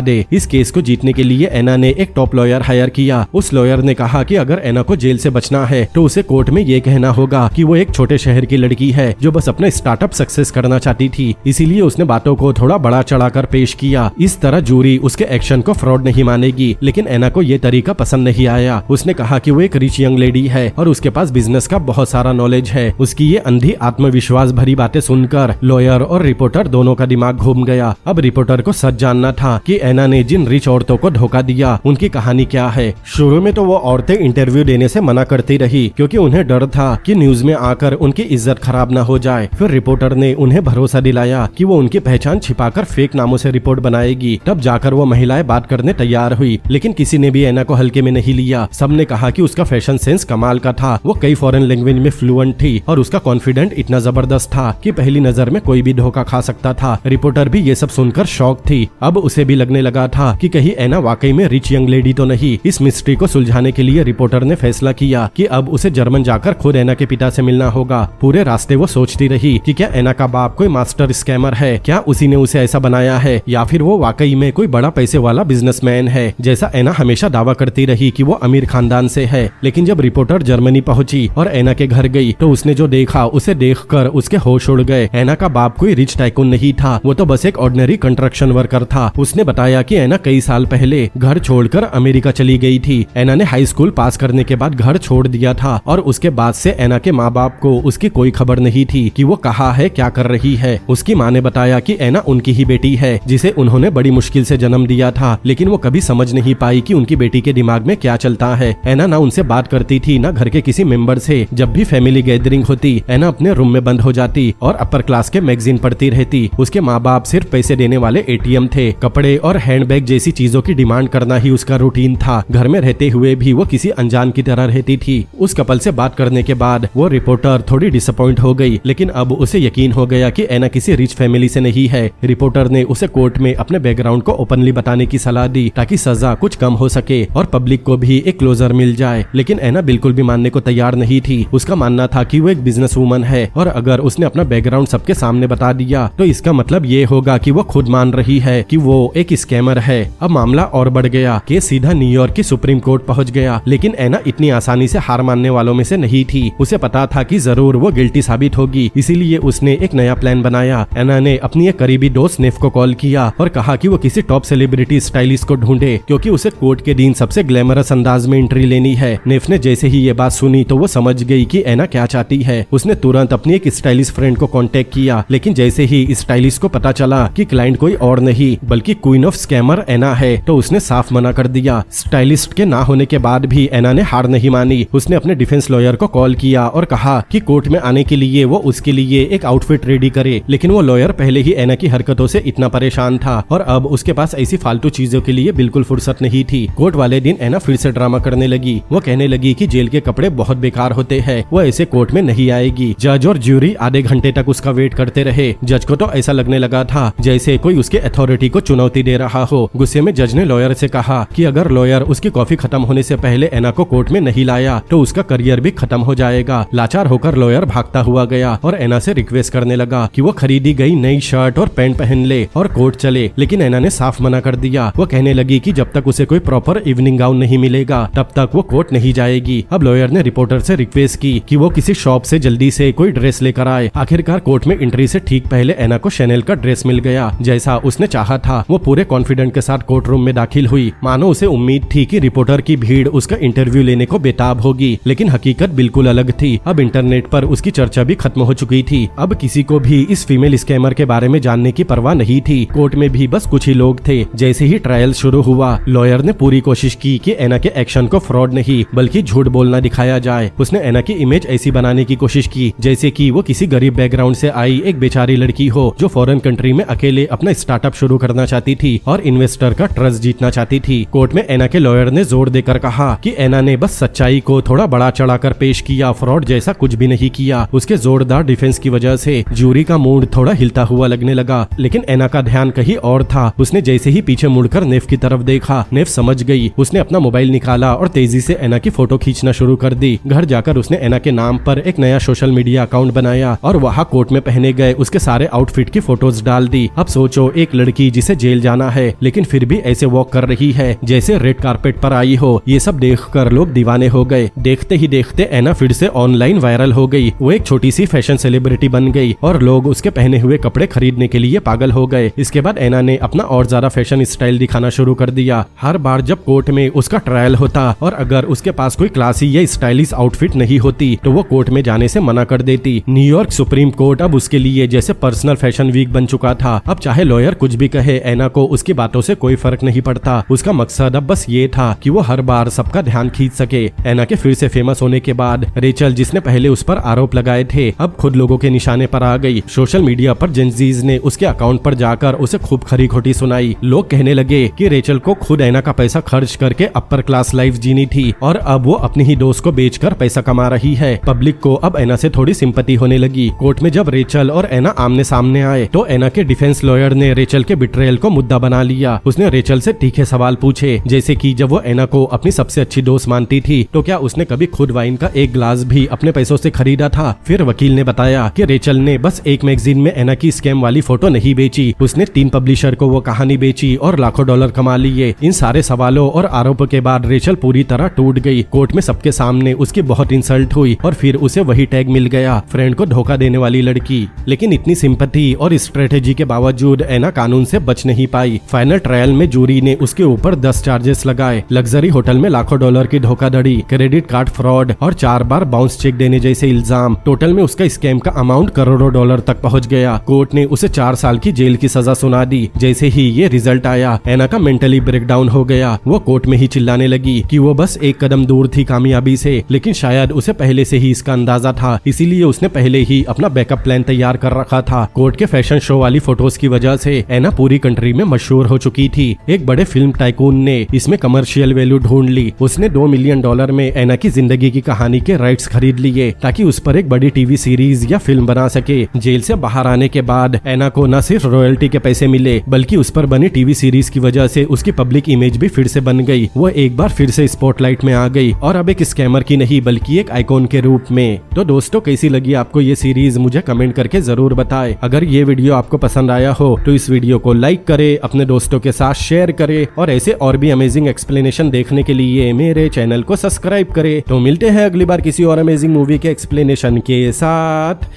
दे। इस केस को जीतने के लिए एना ने एक टॉप लॉयर हायर किया। उस लॉयर ने कहा कि अगर एना को जेल से बचना है तो उसे कोर्ट में ये कहना होगा कि वो एक छोटे शहर की लड़की है जो बस अपना स्टार्टअप सक्सेस करना चाहती थी। इसीलिए उसने बातों को थोड़ा बड़ा चढ़ाकर पेश किया। इस तरह जूरी उसके एक्शन को फ्रॉड नहीं मानेगी। लेकिन एना को ये तरीका पसंद नहीं आया। उसने कहा कि वो एक रिच यंग लेडी है और उसके पास बिजनेस का बहुत सारा नॉलेज है। उसकी ये अंधी आत्मविश्वास भरी बातें सुनकर लॉयर और रिपोर्टर दोनों का दिमाग घूम गया। अब रिपोर्टर को सच जानना था कि एना ने जिन रिच औरतों को धोखा दिया उनकी कहानी क्या है। शुरू में तो वो औरतें इंटरव्यू देने से मना करती रही क्योंकि उन्हें डर था कि न्यूज में आकर उनकी इज्जत खराब न हो जाए। फिर रिपोर्टर ने उन्हें भरोसा दिलाया कि वो उनकी पहचान छिपाकर फेक नामों से रिपोर्ट बनाएगी। तब जाकर वो महिलाएं बात करने तैयार हुई। लेकिन किसी ने भी एना को हल्के में नहीं लिया। सबने कहा कि उसका फैशन सेंस कमाल का था। वो कई फॉरेन लैंग्वेज में फ्लुएंट थी और उसका कॉन्फिडेंट इतना जबरदस्त था कि पहली नजर में कोई भी धोखा खा सकता था। रिपोर्टर भी ये सब सुनकर शॉक थी। अब उसे भी लगने लगा था कि कहीं एना वाकई में रिच यंग लेडी तो नहीं। इस मिस्ट्री को सुलझाने के लिए रिपोर्टर ने फैसला किया कि अब उसे जर्मन जाकर खुद एना के पिता से मिलना होगा। पूरे रास्ते वो सोचती रही कि क्या एना का बाप कोई मास्टर स्कैमर है, क्या उसी ने उसे ऐसा बनाया है या फिर वो वाकई में कोई बड़ा पैसे वाला बिजनेसमैन है जैसा एना हमेशा दावा करती रही कि वो अमीर खानदान से है। लेकिन जब रिपोर्टर जर्मनी पहुंची और एना के घर गई तो उसने जो देखा उसे देखकर उसके होश उड़ गए। एना का बाप कोई रिच टाइकून नहीं था, वो तो बस एक ऑर्डिनरी कंस्ट्रक्शन वर्कर था। उसने बताया कि एना कई साल पहले घर छोड़कर अमेरिका चली गई थी। एना ने हाई स्कूल पास करने के बाद घर छोड़ दिया था और उसके बाद से एना के माँ बाप को उसकी कोई खबर नहीं थी कि वो कहाँ है, क्या कर रही है। उसकी माँ ने बताया कि एना उनकी ही बेटी है जिसे उन्होंने बड़ी मुश्किल से जन्म दिया था। लेकिन वो कभी समझ नहीं पाई कि उनकी बेटी के दिमाग में क्या चलता है। एना ना उनसे बात करती थी ना घर के किसी मेंबर से। जब भी फैमिली गैदरिंग होती एना अपने रूम में बंद हो जाती और अपर क्लास के मैगजीन पढ़ती रहती। उसके माँ बाप सिर्फ पैसे देने वाले एटीएम थे। कपड़े और हैंडबैग जैसी चीजों की डिमांड करना ही उसका रूटीन था। घर में रहते हुए भी वो किसी अनजान की तरह रहती थी। उस कपल से बात करने के बाद वो रिपोर्टर थोड़ी डिसअपॉइंट हो गई। लेकिन अब उसे यकीन हो गया कि एना किसी रिच फैमिली से नहीं है। रिपोर्टर ने उसे कोर्ट में अपने बैकग्राउंड को ओपनली बताने की सलाह दी ताकि सजा कुछ कम हो सके और पब्लिक को भी एक क्लोजर मिल जाए। लेकिन एना बिल्कुल भी मानने को तैयार नहीं थी। उसका मानना था कि वो एक बिजनेस वूमन है और अगर उसने अपना बैकग्राउंड सबके सामने बता दिया तो इसका मतलब ये होगा कि वो खुद मान रही है कि वो एक स्कैमर है। अब मामला और बढ़ गया। केस सीधा न्यूयॉर्क की सुप्रीम कोर्ट पहुंच गया। लेकिन एना इतनी आसानी से हार मानने वालों में से नहीं थी। उसे पता था कि जरूर वो गिल्टी साबित होगी, इसीलिए उसने एक नया प्लान बनाया। एना ने अपनी एक करीबी दोस्त नेफ को कॉल किया और कहा कि वो किसी टॉप सेलिब्रिटी स्टाइलिस्ट को ढूंढे क्योंकि उसे कोर्ट के दिन सबसे ग्लैमरस अंदाज में एंट्री लेनी है। नेफ ने जैसे ही ये बात सुनी तो वो समझ गई कि एना क्या चाहती है। उसने तुरंत अपनी एक स्टाइलिस्ट फ्रेंड को कांटेक्ट किया। लेकिन जैसे ही स्टाइलिस्ट को पता चला कि क्लाइंट कोई और नहीं बल्कि क्वीन ऑफ स्कैमर एना है तो उसने साफ मना कर दिया। स्टाइलिस्ट के ना होने के बाद भी एना ने हार नहीं मानी। उसने अपने डिफेंस लॉयर को कॉल किया और कहा कि कोर्ट में आने के लिए वो उसके लिए एक आउटफिट रेडी करे। लेकिन वो लॉयर पहले ही एना की हरकतों से इतना परेशान था और अब उसके पास ऐसी फालतू चीजों के लिए बिल्कुल फुर्सत नहीं थी। कोर्ट वाले दिन एना फिर से ड्रामा करने लगी। वो कहने लगी कि जेल के कपड़े बहुत बेकार होते हैं, वो ऐसे कोर्ट में नहीं आएगी। लगी। जज और ज्यूरी आधे घंटे तक उसका वेट करते रहे। जज को तो ऐसा लगने लगा था जैसे कोई उसके अथॉरिटी को चुनौती दे रहा हो। गुस्से में जज ने लॉयर से कहा कि अगर लॉयर उसकी कॉफी खत्म होने से पहले एना को कोर्ट में नहीं लाया तो उसका करियर भी खत्म हो जाएगा। लाचार होकर लॉयर भागता हुआ गया और एना से रिक्वेस्ट करने लगा कि वो खरीदी गई नई शर्ट और पैंट पहन ले और कोर्ट चले, लेकिन एना ने साफ मना कर दिया। वो कहने लगी कि जब तक उसे कोई प्रॉपर इवनिंग गाउन नहीं मिलेगा तब तक वो कोर्ट नहीं जाएगी। अब लॉयर ने रिपोर्टर से रिक्वेस्ट की कि वो किसी शॉप से जल्दी से कोई ड्रेस लेकर आए। आखिरकार कोर्ट में एंट्री से ठीक पहले एना को शैनेल का ड्रेस मिल गया जैसा उसने चाहा था। वो पूरे कॉन्फिडेंट के साथ कोर्ट रूम में दाखिल हुई, मानो उसे उम्मीद थी कि रिपोर्टर की भीड़ उसका इंटरव्यू लेने को बेताब होगी, लेकिन हकीकत बिल्कुल अलग थी। अब इंटरनेट पर उसकी चर्चा भी खत्म हो चुकी थी। अब किसी को भी इस फीमेल स्कैमर के बारे में जानने की परवाह नहीं थी। कोर्ट में भी बस कुछ ही लोग थे। जैसे ही ट्रायल शुरू हुआ, लॉयर ने पूरी कोशिश की कि एना के एक्शन को फ्रॉड नहीं बल्कि झूठ बोलना दिखाया जाए। उसने एना की इमेज ऐसी बनाने की कोशिश की जैसे कि वो किसी गरीब बैकग्राउंड से आई एक बेचारी लड़की हो जो फॉरेन कंट्री में अकेले अपना स्टार्टअप शुरू करना चाहती थी और इन्वेस्टर का ट्रस्ट जीतना चाहती थी। कोर्ट में एना के लॉयर ने जोर देकर कहा कि एना ने बस सच्चाई को थोड़ा बड़ा चढ़ाकर पेश किया, फ्रॉड जैसा कुछ भी नहीं किया। उसके जोरदार डिफेंस की वजह से ज्यूरी का मूड थोड़ा हिलता हुआ लगने लगा, लेकिन एना का ध्यान कहीं और था। उसने जैसे ही पीछे मुड़कर नेफ की तरफ देखा, नेफ समझ गई। उसने अपना मोबाइल निकाला और तेजी से एना की फोटो खींचना शुरू कर दी। घर जाकर उसने एना के नाम पर एक नया सोशल मीडिया अकाउंट बनाया और वहाँ कोर्ट में पहने गए उसके सारे आउटफिट की फोटोज डाल दी। अब सोचो, एक लड़की जिसे जेल जाना है लेकिन फिर भी ऐसे वॉक कर रही है जैसे रेड कारपेट पर आई हो। ये सब देखकर लोग दीवाने हो गए। देखते ही देखते एना फिर से ऑनलाइन वायरल हो गई। वो एक छोटी सी फैशन सेलिब्रिटी बन गई और लोग उसके पहने हुए कपड़े खरीदने के लिए पागल हो गए। इसके बाद एना ने अपना और ज्यादा फैशन स्टाइल दिखाना शुरू कर दिया। हर बार जब कोर्ट में उसका ट्रायल होता और अगर उसके पास कोई क्लासी या स्टाइलिश आउटफिट नहीं होती तो वो कोर्ट में जाने से मना कर देती। न्यूयॉर्क सुप्रीम कोर्ट अब उसके लिए जैसे पर्सनल फैशन वीक बन चुका था। अब चाहे लॉयर कुछ भी कहे, एना को उसकी बातों से कोई फर्क नहीं पड़ता। उसका मकसद अब बस ये था कि वो हर बार सबका ध्यान खींच सके। एना के फिर से फेमस होने के बाद रेचल, जिसने पहले उस पर आरोप लगाए थे, अब खुद लोगों के निशाने पर आ गई। सोशल मीडिया पर जेंजीज ने उसके अकाउंट पर जाकर उसे खूब खरी खोटी सुनाई। लोग कहने लगे कि रेचल को खुद एना का पैसा खर्च करके अपर क्लास लाइफ जीनी थी और अब वो अपनी ही दोस्त को बेचकर पैसा कमा रही है। पब्लिक को अब एना से थोड़ी सिंपैथी होने लगी। कोर्ट में जब रेचल और एना आमने सामने आए तो एना के डिफेंस लॉयर ने रेचल के बिट्रेयल को मुद्दा बना लिया। उसने रेचल से तीखे सवाल पूछे, जैसे कि जब वो एना को अपनी सबसे अच्छी दोस्त मानती थी तो क्या उसने कभी खुद वाइन का एक ग्लास भी अपने पैसों से खरीदा था। फिर वकील ने बताया कि रेचल ने बस एक मैगजीन में एना की स्कैम वाली फोटो नहीं बेची, उसने 3 पब्लिशर को वो कहानी बेची और लाखों डॉलर कमा लिए। इन सारे सवालों और आरोपों के बाद रेचल पूरी तरह टूट गई। कोर्ट में सबके सामने उसकी बहुत इंसल्ट हुई और फिर उसे वही टैग मिल गया, फ्रेंड को धोखा देने वाली लड़की। लेकिन इतनी सिंपैथी और स्ट्रेटेजी के बावजूद एना कानून से बच नहीं पाई। फाइनल ट्रायल में जूरी ने उसके ऊपर 10 चार्जेस लगाए, लग्जरी होटल में लाखों डॉलर की धोखाधड़ी, क्रेडिट कार्ड फ्रॉड और 4 बार बाउंस चेक देने जैसे इल्जाम। टोटल में उसका स्कैम का अमाउंट करोड़ों डॉलर तक पहुंच गया। कोर्ट ने उसे 4 साल की जेल की सजा सुना दी। जैसे ही ये रिजल्ट आया, एना का मेंटली ब्रेकडाउन हो गया। वो कोर्ट में ही चिल्लाने लगी कि वो बस एक कदम दूर थी कामयाबी से, लेकिन शायद उसे पहले से ही इसका अंदाजा था, इसीलिए उसने पहले ही अपना बैकअप प्लान तैयार कर रखा था। कोर्ट के फैशन शो वाली फोटोज की वजह से एना पूरी कंट्री में मशहूर हो चुकी थी। एक बड़े फिल्म टाइकून ने इसमें कमर्शियल वैल्यू ढूंढ ली। उसने $2 मिलियन में एना की जिंदगी की कहानी के राइट्स खरीद लिए ताकि उस पर एक बड़ी टीवी सीरीज या फिल्म बना सके। जेल से बाहर आने के बाद एना को न सिर्फ रॉयल्टी के पैसे मिले बल्कि उस पर बनी टीवी सीरीज की वजह से उसकी पब्लिक इमेज भी फिर से बन गई। वो एक बार फिर से स्पॉटलाइट में आ गई और अब एक स्कैमर की नहीं बल्कि एक आइकॉन के रूप में। तो दोस्तों, कैसी लगी आपको ये सीरीज, मुझे कमेंट करके जरूर बताएं। अगर ये वीडियो आपको पसंद आया हो तो इस वीडियो को लाइक करें, अपने दोस्तों के साथ शेयर करें और ऐसे और भी अमेजिंग एक्सप्लेनेशन देखने के लिए मेरे चैनल को सब्सक्राइब करें। तो मिलते हैं अगली बार किसी और अमेजिंग मूवी के एक्सप्लेनेशन के साथ।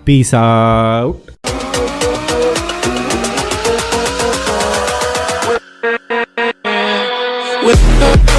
Peace out. with